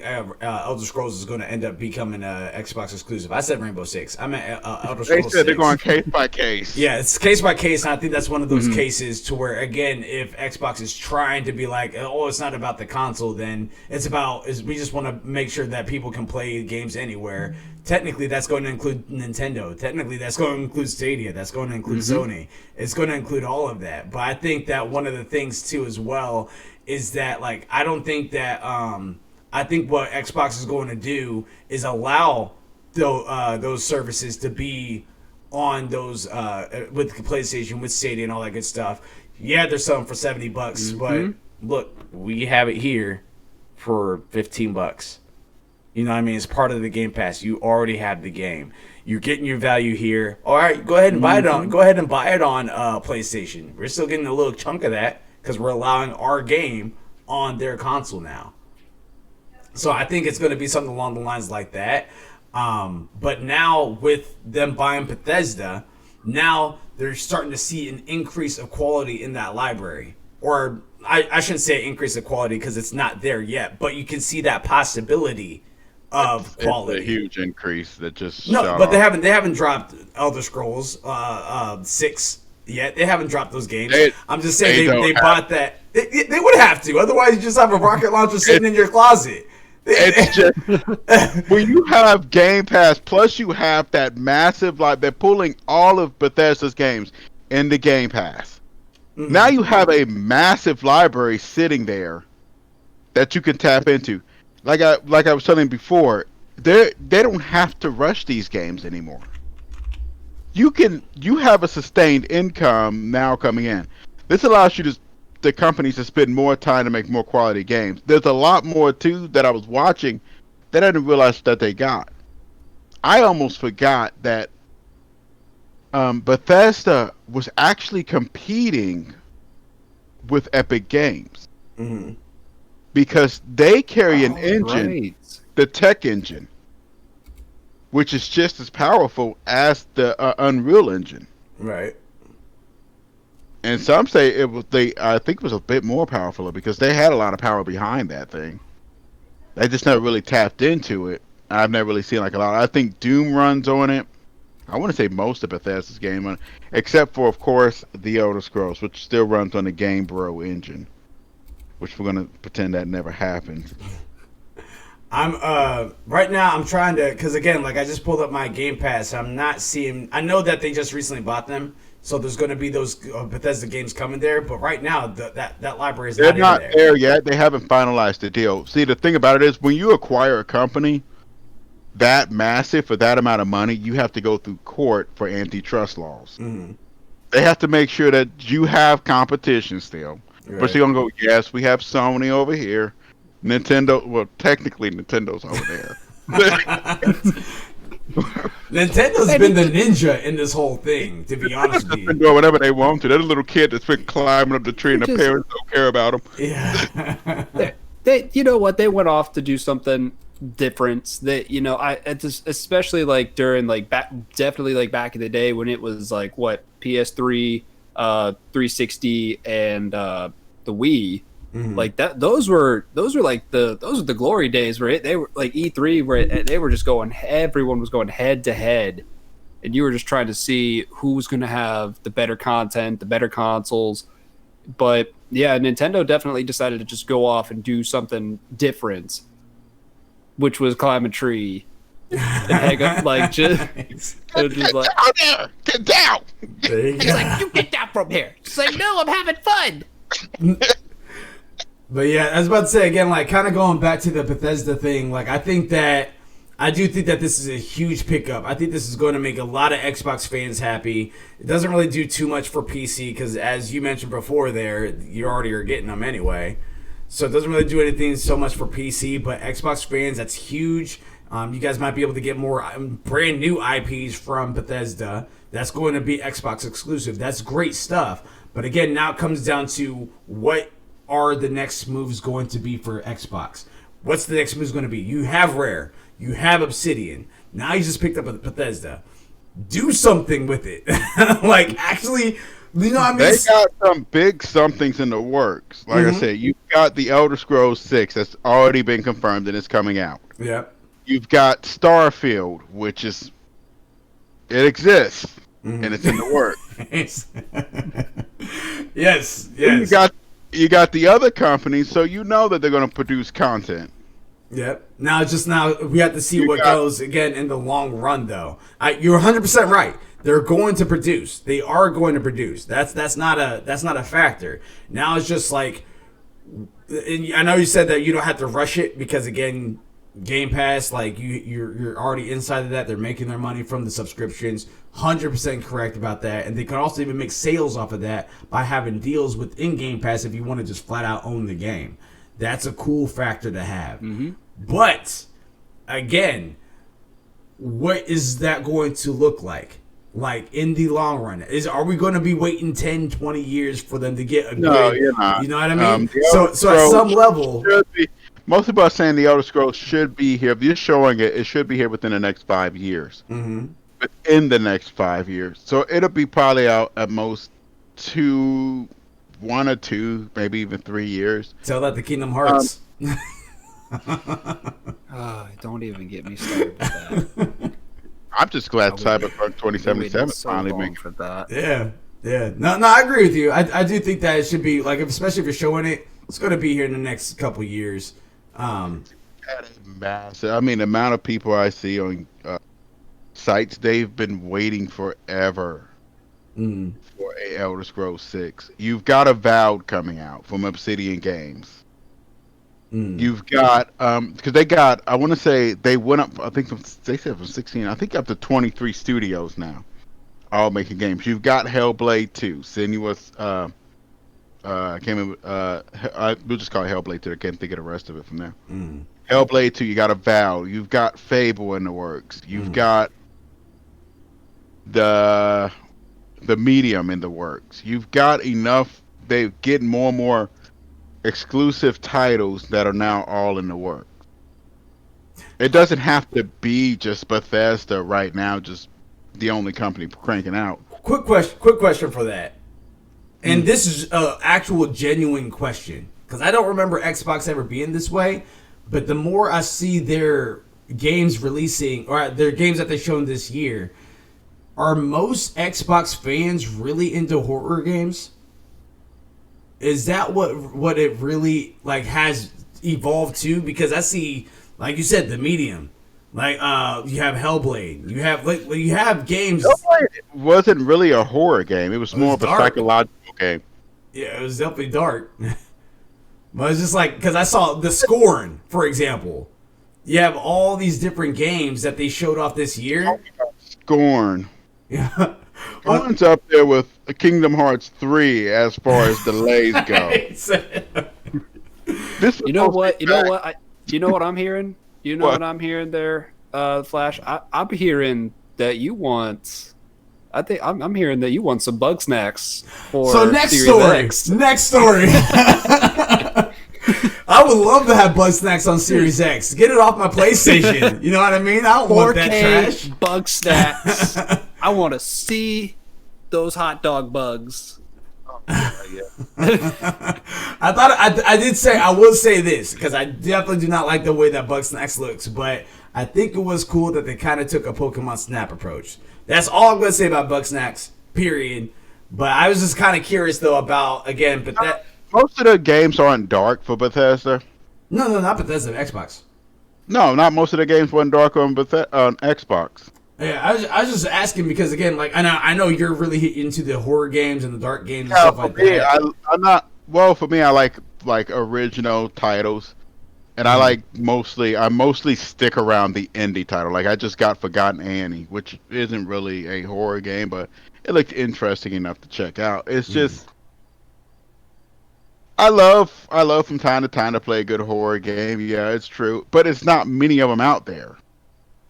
Elder Scrolls is gonna end up becoming a Xbox exclusive. I said Rainbow Six. I meant Elder They Scrolls 6. said they're going case by case. Yeah, it's case by case, and I think that's one of those cases to where, again, if Xbox is trying to be like, oh, it's not about the console, then we just want to make sure that people can play games anywhere. Technically, that's going to include Nintendo. Technically, that's going to include Stadia. That's going to include Sony. It's going to include all of that. But I think that one of the things, too, as well, is that, like, I don't think that, I think what Xbox is going to do is allow those services to be on those with the PlayStation, with Stadia, and all that good stuff. Yeah, they're selling for $70, but look, we have it here for $15. You know what I mean? It's part of the Game Pass. You already have the game. You're getting your value here. All right, go ahead and buy it on. Go ahead and buy it on PlayStation. We're still getting a little chunk of that because we're allowing our game on their console now. So I think it's going to be something along the lines like that. But now with them buying Bethesda, now they're starting to see an increase of quality in that library. Or I shouldn't say increase of quality because it's not there yet, but you can see that possibility of quality. It's a huge increase that just but they haven't dropped Elder Scrolls 6 yet. They haven't dropped those games. I'm just saying they bought that. They would have to, otherwise you just have a rocket launcher sitting in your closet. It's just when you have Game Pass, plus you have that massive, like, they're pulling all of Bethesda's games into Game Pass. Mm-hmm. Now you have a massive library sitting there that you can tap into. like I was telling before, they don't have to rush these games anymore. You have a sustained income now coming in. This allows you to the companies to spend more time to make more quality games. There's a lot more too that I was watching that I didn't realize that they got. I almost forgot that Bethesda was actually competing with Epic Games because they carry an engine, right. the tech engine, which is just as powerful as the Unreal Engine. Right. And some say it was I think it was a bit more powerful because they had a lot of power behind that thing. They just never really tapped into it. I've never really seen like a lot. I think Doom runs on it. I want to say most of Bethesda's game on it, except for of course the Elder Scrolls, which still runs on the Game Bro engine, which we're gonna pretend that never happened. I'm right now I'm trying to, because again, like I just pulled up my Game Pass. I'm not seeing. I know that they just recently bought them, so there's going to be those Bethesda games coming there. But right now, that library is They're not not in there. there yet. They haven't finalized the deal. See, the thing about it is, when you acquire a company that massive for that amount of money, you have to go through court for antitrust laws. They have to make sure that you have competition still. Right. But they're gonna go, yes, we have Sony over here, Nintendo. Well, technically, Nintendo's over there. Nintendo's been the ninja in this whole thing, to be honest with They've been you. doing whatever they want to. They're the little kid that's been climbing up the tree, and the Just- parents don't care about them. Yeah. They, you know what? They went off to do something different. That especially like during like definitely like back in the day when it was like what PS3, 360, and the Wii. Like that, those were like the glory days where they were like E3 where they were just going. Everyone was going head to head, and you were just trying to see who was going to have the better content, the better consoles. But yeah, Nintendo definitely decided to just go off and do something different, which was climb a tree and hang up like just, it was just like, Down there, get down. There you it's go. like you get down from here. It's like no, I'm having fun. But yeah, I was about to say again, like kind of going back to the Bethesda thing. Like I do think that this is a huge pickup. I think this is going to make a lot of Xbox fans happy. It doesn't really do too much for PC because, as you mentioned before, there you already are getting them anyway. So it doesn't really do anything so much for PC. But Xbox fans, that's huge. You guys might be able to get more brand new IPs from Bethesda. That's going to be Xbox exclusive. That's great stuff. But again, now it comes down to what are the next moves going to be for Xbox? What's the next move going to be? You have Rare. You have Obsidian. Now you just picked up a Bethesda. Do something with it. Like, actually, you know what I mean? They got some big somethings in the works. Like I said, you've got the Elder Scrolls 6 that's already been confirmed and it's coming out. Yeah. You've got Starfield, which is it exists and it's in the works. Yes. You got the other companies, so you know that they're going to produce content. Yep. Now we have to see what goes again in the long run, though. You're 100% right. They're going to produce. They are going to produce. That's not a factor. Now it's just like, and I know you said that you don't have to rush it because again, Game Pass, like you're already inside of that. They're making their money from the subscriptions. 100% correct about that. And they can also even make sales off of that by having deals within Game Pass if you want to just flat out own the game. That's a cool factor to have. But again, what is that going to look like? Like in the long run, are we going to be waiting 10, 20 years for them to get a No, good? you're not. You know what I mean? The So Elder at some Scrolls level, should be- most people are saying the Elder Scrolls should be here. If you're showing it, it should be here within the next 5 years. Within the next 5 years, so it'll be probably out at most 1 or 2, maybe even 3 years. tell that to Kingdom Hearts. Don't even get me started with that. I'm just glad I Cyberpunk 2077 so finally long making. for that. Yeah. No, I agree with you. I do think that it should be like, especially if you're showing it, it's going to be here in the next couple years. Massive. I mean, the amount of people I see on sites, they've been waiting forever for a Elder Scrolls 6. You've got Avowed coming out from Obsidian Games. You've got because they got, I want to say they went up, I think they said from 16, I think up to 23 studios now, all making games. You've got Hellblade 2, Senua's I can't remember. We'll just call it Hellblade 2. I can't think of the rest of it from there. Hellblade 2. You got Avowed. You've got Fable in the works. You've got the Medium in the works. You've got enough. They get more and more exclusive titles that are now all in the works. It doesn't have to be just Bethesda right now. Just the only company cranking out. Quick question for that. And this is an actual genuine question, because I don't remember Xbox ever being this way, but the more I see their games releasing, or their games that they've shown this year, are most Xbox fans really into horror games? Is that what it really like has evolved to? Because I see, like you said, the Medium. Like you have Hellblade, you have games. Hellblade wasn't really a horror game. It was more of a psychological game. Yeah, it was definitely dark. But it's just like, because I saw the Scorn, for example. You have all these different games that they showed off this year. Scorn. Yeah. Scorn's up there with Kingdom Hearts 3 as far as delays go. You know what? You know what I'm hearing? You know what I'm hearing there, Flash? I'm hearing that you want. I think I'm hearing that you want some bug snacks for Series X. Next story. I would love to have bug snacks on Series X. Get it off my PlayStation. You know what I mean? I don't want that trash. Bug snacks. I want to see those hot dog bugs. I did say, I will say this, because I definitely do not like the way that Bugsnax looks, but I think it was cool that they kind of took a Pokemon Snap approach. That's all I'm going to say about Bugsnax, period. But I was just kind of curious, though, about, again, but that... Most of the games aren't dark for Bethesda. No, not Bethesda, Xbox. No, not most of the games weren't dark on Xbox. Yeah, I was just asking because, again, like, I know you're really into the horror games and the dark games and stuff like that. I'm not. Well, for me, I like original titles, and I mostly stick around the indie title. Like, I just got Forgotten Annie, which isn't really a horror game, but it looked interesting enough to check out. It's just, I love from time to time to play a good horror game. Yeah, it's true, but it's not many of them out there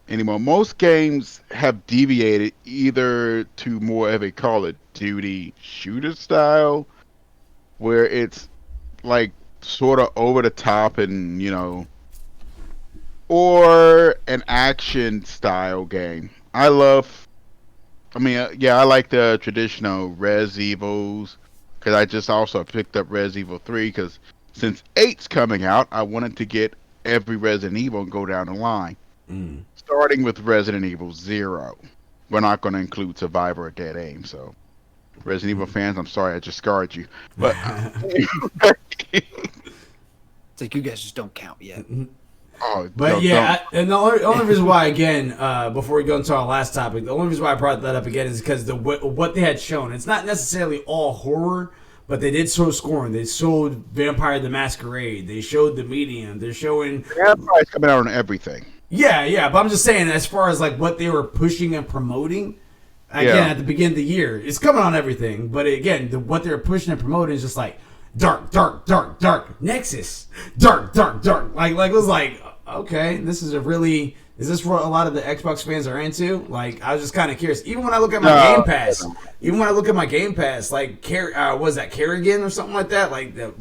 anymore. Most games have deviated either to more of a Call of Duty shooter style, where it's like sort of over the top and, or an action style game. I like the traditional Res Evils, because I just also picked up Res Evil 3, because since 8's coming out, I wanted to get every Resident Evil and go down the line. Starting with Resident Evil 0. We're not going to include Survivor or Dead Aim, so Resident Evil fans, I'm sorry I just scarred you. But it's like you guys just don't count yet. But and the only reason why, again, before we go into our last topic, the only reason why I brought that up again is because what they had shown, it's not necessarily all horror, but they did show Scorn. They showed Vampire the Masquerade. They showed the Medium. They're showing Vampire's coming out on everything. Yeah, but I'm just saying, as far as like what they were pushing and promoting, again, at the beginning of the year, it's coming on everything. But again, what they're pushing and promoting is just like dark, Nexus, dark. Like it was like, okay, this is this what a lot of the Xbox fans are into? Like, I was just kind of curious. Even when I look at my Game Pass, like, was that Kerrigan or something like that? Like, that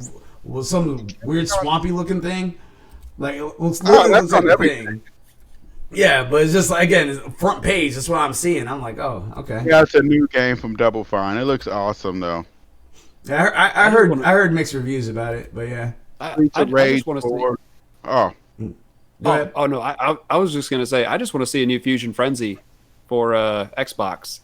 was some weird swampy looking thing. Like, it looks like a thing. Yeah, but it's just like, again, it's front page. That's what I'm seeing. I'm like, oh, okay. Yeah, it's a new game from Double Fine. It looks awesome, though. I heard mixed reviews about it, but yeah. I just want to see. Oh no! I was just gonna say, I just want to see a new Fusion Frenzy for Xbox.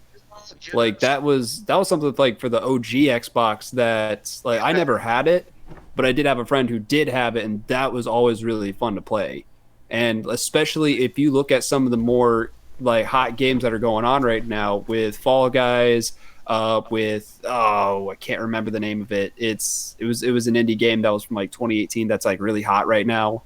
Like that was something like for the OG Xbox that like I never had it, but I did have a friend who did have it, and that was always really fun to play. And especially if you look at some of the more like hot games that are going on right now with Fall Guys, with I can't remember the name of it. It was an indie game that was from like 2018 that's like really hot right now.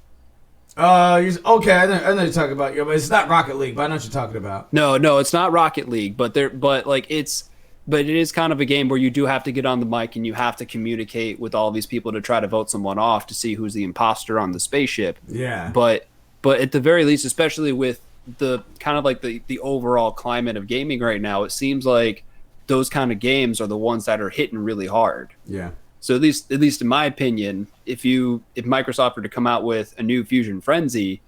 Okay, I know you're talking about. But it's not Rocket League, but I know what you're talking about. No, it's not Rocket League, but it is kind of a game where you do have to get on the mic and you have to communicate with all these people to try to vote someone off to see who's the imposter on the spaceship. Yeah. But at the very least, especially with the kind of like the overall climate of gaming right now, it seems like those kind of games are the ones that are hitting really hard. Yeah. So at least in my opinion, if Microsoft were to come out with a new Fusion Frenzy,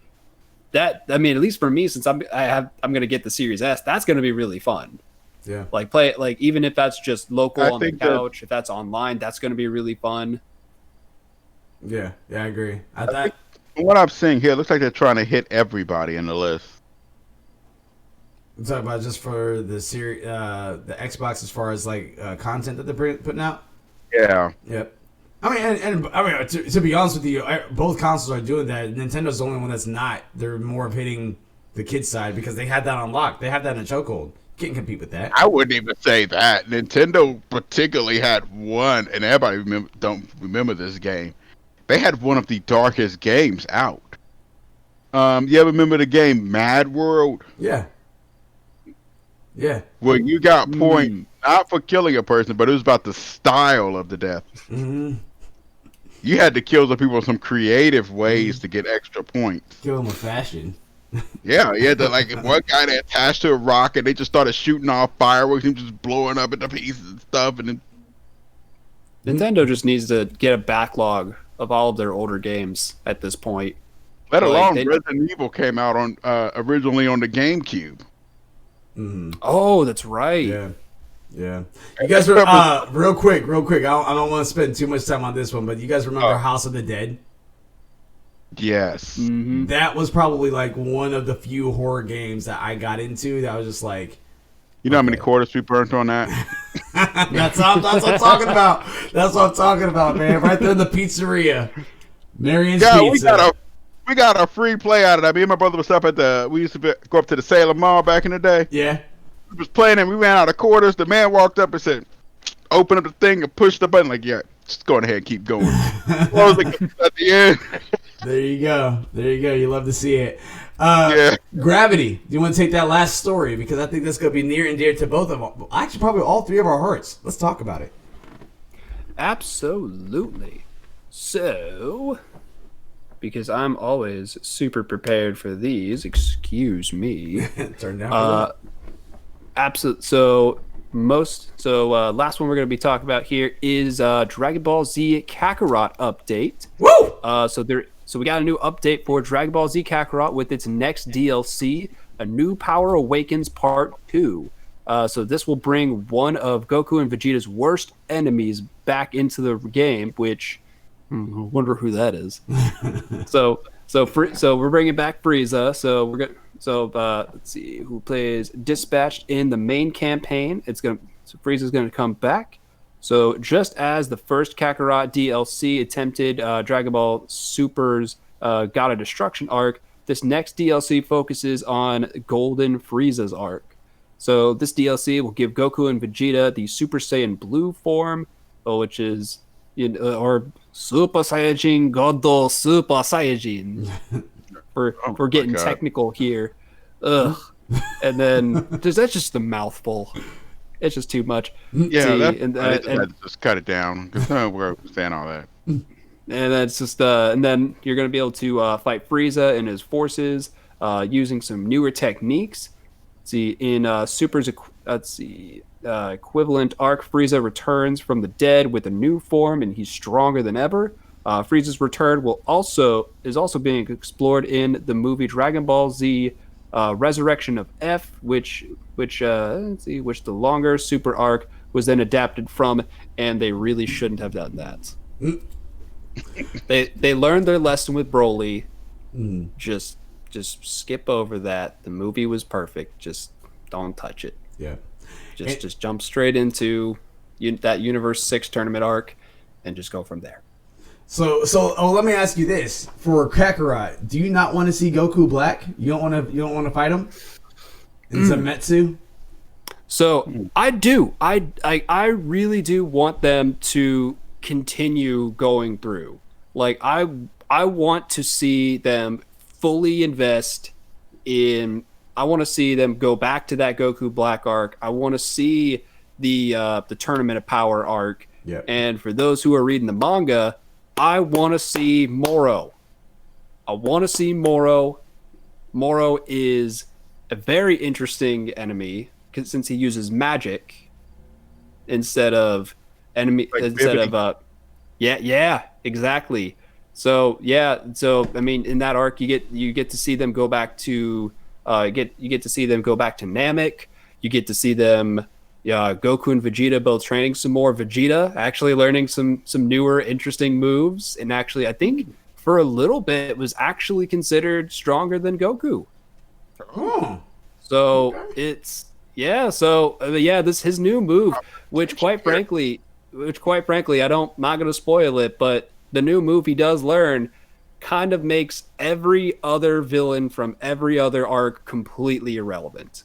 at least for me, since I'm going to get the Series S, that's going to be really fun. Yeah. Like play it, like even if that's just local on the couch, that, if that's online, that's going to be really fun. Yeah, I agree. From what I'm seeing here, it looks like they're trying to hit everybody in the list. I'm talking about just for the series, the Xbox, as far as like content that they're putting out. Yeah. Yep. To be honest with you, both consoles are doing that. Nintendo's the only one that's not. They're more of hitting the kids side because they had that unlocked. They have that in a chokehold. Can't compete with that. I wouldn't even say that. Nintendo particularly had one, and everybody don't remember this game. They had one of the darkest games out. You ever remember the game Mad World? Yeah. Yeah. Where you got points not for killing a person, but it was about the style of the death. Mm-hmm. You had to kill the people in some creative ways to get extra points. Kill them with fashion. Yeah, you had to, like, one guy that attached to a rock and they just started shooting off fireworks and just blowing up into pieces and stuff. And then Nintendo just needs to get a backlog of all of their older games at this point. Let alone Resident Evil came out on originally on the GameCube. Mm-hmm. Oh, that's right. Yeah. You guys were real quick. I don't want to spend too much time on this one, but you guys remember House of the Dead? Yes. Mm-hmm. That was probably like one of the few horror games that I got into that was just like, you know how many quarters we burnt on that? That's what I'm talking about. That's what I'm talking about, man. Right there in the pizzeria. Marion's Pizza. We got a free play out of that. Me and my brother was up we used to go up to the Salem Mall back in the day. Yeah. We was playing and we ran out of quarters. The man walked up and said, open up the thing and push the button. Like, yeah, just go ahead and keep going. Close it at the end. There you go. You love to see it. Gravity. Do you want to take that last story? Because I think that's going to be near and dear to both of them. Actually, probably all three of our hearts. Let's talk about it. Absolutely. So, because I'm always super prepared for these, excuse me. Turn down. Absolutely. So, last one we're going to be talking about here is Dragon Ball Z Kakarot update. Woo! So we got a new update for Dragon Ball Z Kakarot with its next DLC, A New Power Awakens Part 2. So this will bring one of Goku and Vegeta's worst enemies back into the game, which I wonder who that is. So we're bringing back Frieza. Let's see who plays Dispatched in the main campaign. Frieza's gonna come back. So just as the first Kakarot DLC attempted Dragon Ball Super's God of Destruction arc, this next DLC focuses on Golden Frieza's arc. So this DLC will give Goku and Vegeta the Super Saiyan Blue form, which is or Super Saiyajin Godo Super Saiyajin. We're getting technical here. Ugh. And then that's just a mouthful. It's just too much. Yeah, just cut it down because we're saying all that. And that's just and then you're going to be able to fight Frieza and his forces using some newer techniques. In Super's equivalent arc, Frieza returns from the dead with a new form, and he's stronger than ever. Frieza's return is also being explored in the movie Dragon Ball Z Resurrection of F, which the longer Super arc was then adapted from, and they really shouldn't have done that. They learned their lesson with Broly. Just skip over that. The movie was perfect. Just don't touch it. Yeah. Just jump straight into that Universe 6 tournament arc and just go from there. So let me ask you this: for Kakarot, do you not want to see Goku black? You don't want to fight him in Zemetsu? So I do. I really do want them to continue going through. Like I want to see them fully invest in. I want to see them go back to that Goku Black arc. I want to see the Tournament of Power arc. Yep. And for those who are reading the manga, I want to see Moro. I want to see Moro. Moro is a very interesting enemy since he uses magic instead of yeah, exactly. So I mean, in that arc you get to see them go back to you get to see them go back to Namek. You get to see them Goku and Vegeta both training some more. Vegeta actually learning some newer interesting moves, and actually I think for a little bit was actually considered stronger than Goku. Oh. So it's this his new move, which quite frankly I'm not going to spoil it, but the new move he does learn kind of makes every other villain from every other arc completely irrelevant.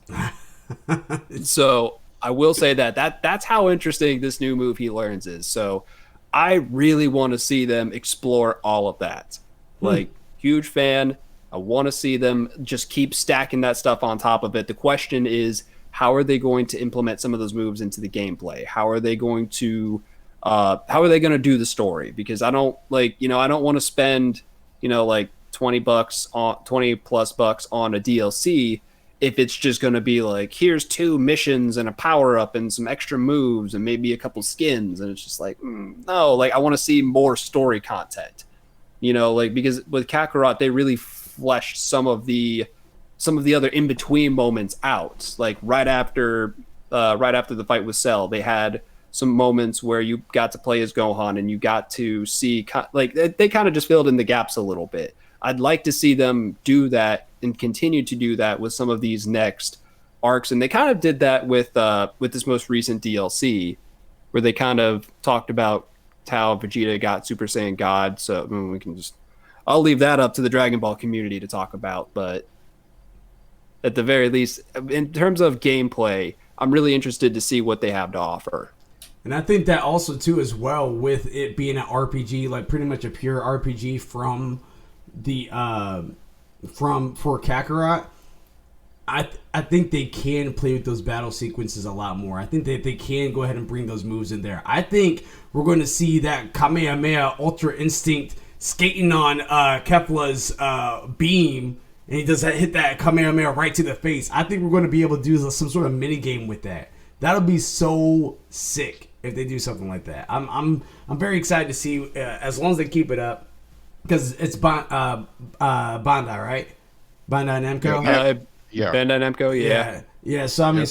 So I will say that's how interesting this new move he learns is. So I really want to see them explore all of that. Like, huge fan. I want to see them just keep stacking that stuff on top of it. The question is, how are they going to implement some of those moves into the gameplay? How are they going to do the story? Because I don't want to spend, like $20 plus on a DLC if it's just going to be like, here's 2 missions and a power up and some extra moves and maybe a couple skins, and it's just like, no, like I want to see more story content. Because with Kakarot they really fleshed some of the other in between moments out. Like right after the fight with Cell, they had some moments where you got to play as Gohan and you got to see they kind of just filled in the gaps a little bit. I'd like to see them do that and continue to do that with some of these next arcs, and they kind of did that with this most recent DLC, where they kind of talked about how Vegeta got Super Saiyan God. So I'll leave that up to the Dragon Ball community to talk about, but at the very least, in terms of gameplay, I'm really interested to see what they have to offer. And I think that also too, as well, with it being an RPG, like pretty much a pure RPG from the for Kakarot, I think they can play with those battle sequences a lot more. I think that they can go ahead and bring those moves in there. I think we're going to see that Kamehameha Ultra Instinct skating on Kefla's beam, and he does hit that Kamehameha right to the face. I think we're going to be able to do some sort of mini game with that. That'll be so sick if they do something like that. I'm very excited to see, as long as they keep it up, because it's Bandai, right? Bandai Namco. Yeah. Bandai Namco. Yeah. So I mean,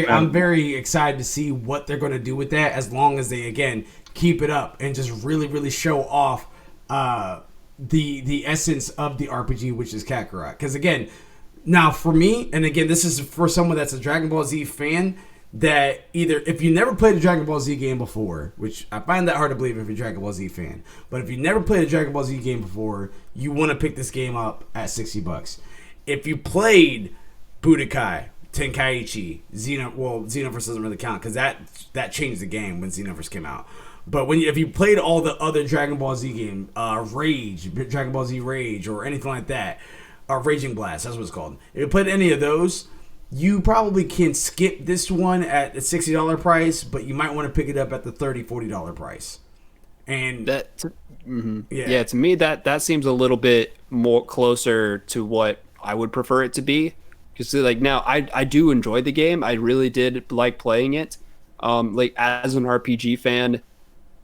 I'm very excited to see what they're going to do with that, as long as they again keep it up and just really, really show off the essence of the RPG, which is Kakarot. Because again, now for me, and again, this is for someone that's a Dragon Ball Z fan, that either if you never played a Dragon Ball Z game before, which I find that hard to believe if you're a Dragon Ball Z fan, but if you never played a Dragon Ball Z game before, you want to pick this game up at $60. If you played Budokai, Tenkaichi, Xenoverse doesn't really count because that changed the game when Xenoverse came out. But if you played all the other Dragon Ball Z game, Rage, Dragon Ball Z Rage, or anything like that, Raging Blast, that's what it's called. If you played any of those, you probably can skip this one at the $60 price, but you might want to pick it up at the $30, $40 price. And to me that seems a little bit more closer to what I would prefer it to be. Because now I do enjoy the game. I really did like playing it. As an RPG fan,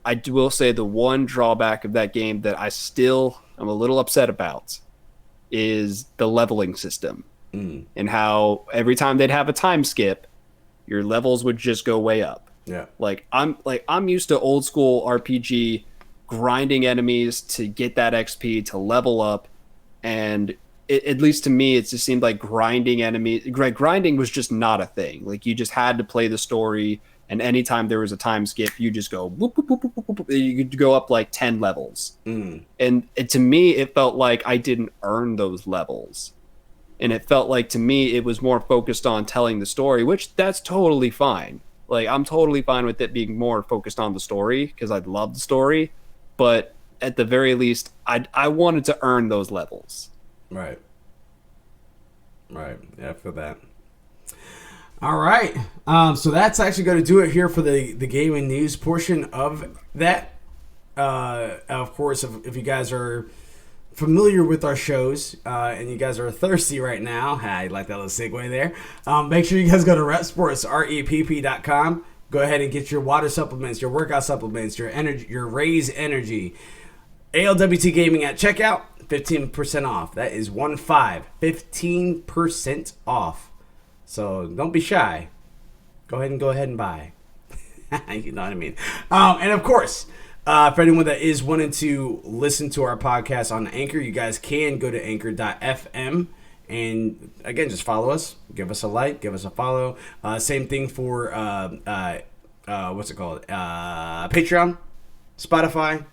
I will say the one drawback of that game that I still am a little upset about is the leveling system. And how every time they'd have a time skip, your levels would just go way up. Yeah. I'm used to old school RPG grinding enemies to get that XP to level up, and at least to me, it just seemed like grinding was just not a thing. Like, you just had to play the story, and anytime there was a time skip, you just go whoop, whoop, whoop, whoop, whoop, you could go up like 10 levels. And to me, it felt like I didn't earn those levels. And it felt like, to me, it was more focused on telling the story, which that's totally fine. Like, I'm totally fine with it being more focused on the story because I love the story. But at the very least, I wanted to earn those levels. Right. Right. Yeah, I feel that. All right. So that's actually going to do it here for the gaming news portion of that. Of course, if you guys are familiar with our shows and you guys are thirsty right now, I like that little segue there. Make sure you guys go to repp.com. Go ahead and get your water supplements, your workout supplements, your energy, your Raise Energy. ALWT Gaming at checkout, 15% off. That is 15% off. So don't be shy. Go ahead and buy. You know what I mean. And of course, for anyone that is wanting to listen to our podcast on Anchor, you guys can go to anchor.fm. And again, just follow us. Give us a like. Give us a follow. Same thing for, what's it called? Patreon, Spotify,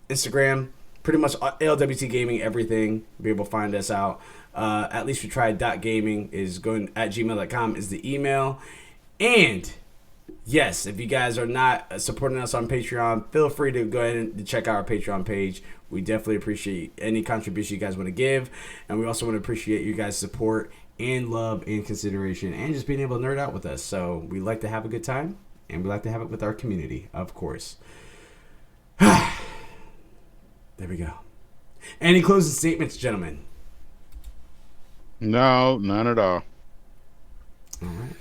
Instagram. Pretty much ALWT Gaming, everything. Be able to find us out. At least we tried. .gaming is going at gmail.com is the email. And yes, if you guys are not supporting us on Patreon, feel free to go ahead and check out our Patreon page. We definitely appreciate any contribution you guys want to give. And we also want to appreciate you guys' support and love and consideration and just being able to nerd out with us. So we like to have a good time, and we like to have it with our community, of course. There we go. Any closing statements, gentlemen? No, none at all. All right.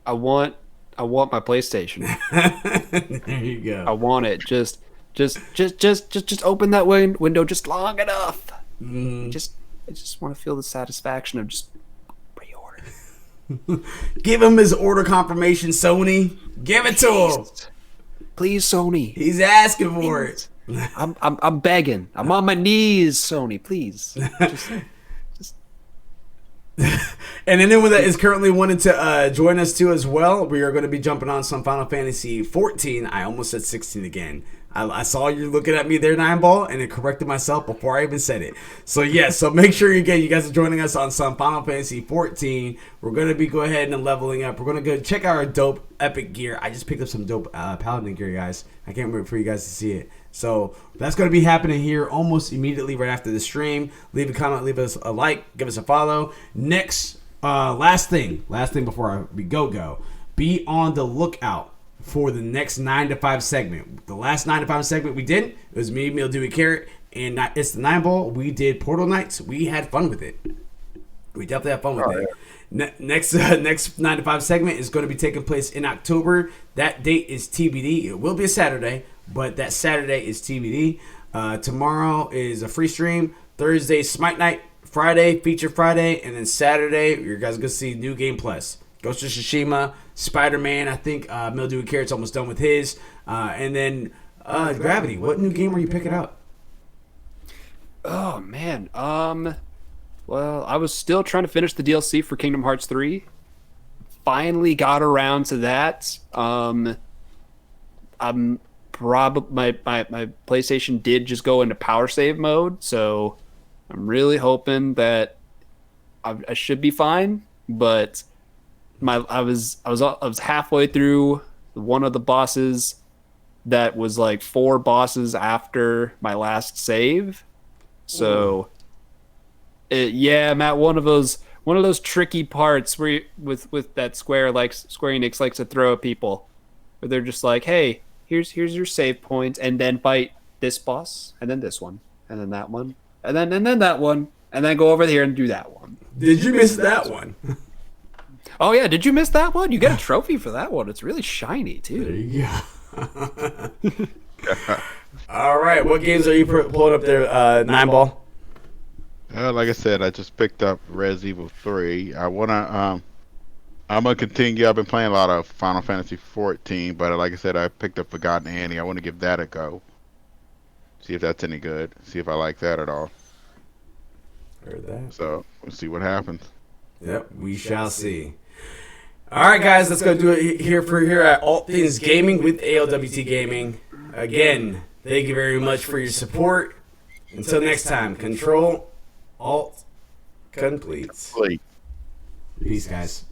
I want my PlayStation. There you go. I want it. Just open that window just long enough. I just want to feel the satisfaction of just pre-order. Give him his order confirmation, Sony. Give it to him. Please, Sony. He's asking for it. I'm begging. I'm on my knees, Sony. Please. And anyone that is currently wanting to join us too as well, we are going to be jumping on some Final Fantasy 14. I almost said 16 again. I saw you looking at me there, Nineball, and it corrected myself before I even said it. So yes, so make sure you guys are joining us on some Final Fantasy 14. We're going to be go ahead and leveling up. We're going to go check out our dope epic gear. I just picked up some dope Paladin gear, guys. I can't wait for you guys to see it. So that's going to be happening here almost immediately right after the stream. Leave a comment, leave us a like, give us a follow. Next, last thing before we go. Be on the lookout for the next 9 to 5 segment. The last 9 to 5 segment we did, it was me, Meal Dewey Carrot, and it's the 9 Ball. We did Portal Nights. We had fun with it. We definitely had fun with it. Yeah. Next 9 to 5 segment is going to be taking place in October. That date is TBD. It will be a Saturday, but that Saturday is TBD. Tomorrow is a free stream. Thursday, Smite Night. Friday, Feature Friday. And then Saturday, you guys are going to see New Game Plus. Ghost of Tsushima, Spider-Man. I think Mildew and Carrot's almost done with his. And then Gravity. What new game are you picking up? Oh, man. Well, I was still trying to finish the DLC for Kingdom Hearts 3. Finally got around to that. I'm probably my PlayStation did just go into power save mode, so I'm really hoping that I should be fine. But I was halfway through one of the bosses that was like 4 bosses after my last save. So I'm at one of those tricky parts where with that Square Enix likes to throw at people, where they're just like, hey, here's your save point, and then fight this boss, and then this one, and then that one, and then that one, and then go over here and do that one. Did you miss that one? Oh yeah, did you miss that one? You get a trophy for that one. It's really shiny too. There you go. All right, what games are you pulling up there, 9 Ball? Like I said, I just picked up Res Evil 3. I'm gonna continue. I've been playing a lot of Final Fantasy 14, but like I said, I picked up Forgotten Annie. I want to give that a go. See if that's any good. See if I like that at all. Heard that. So we'll see what happens. Yep, we shall see. All right, guys, let's go do it here at ALWT Things Gaming with ALWT Gaming. Again, thank you very much for your support. Until next time, control Alt completes. Please. Peace, guys.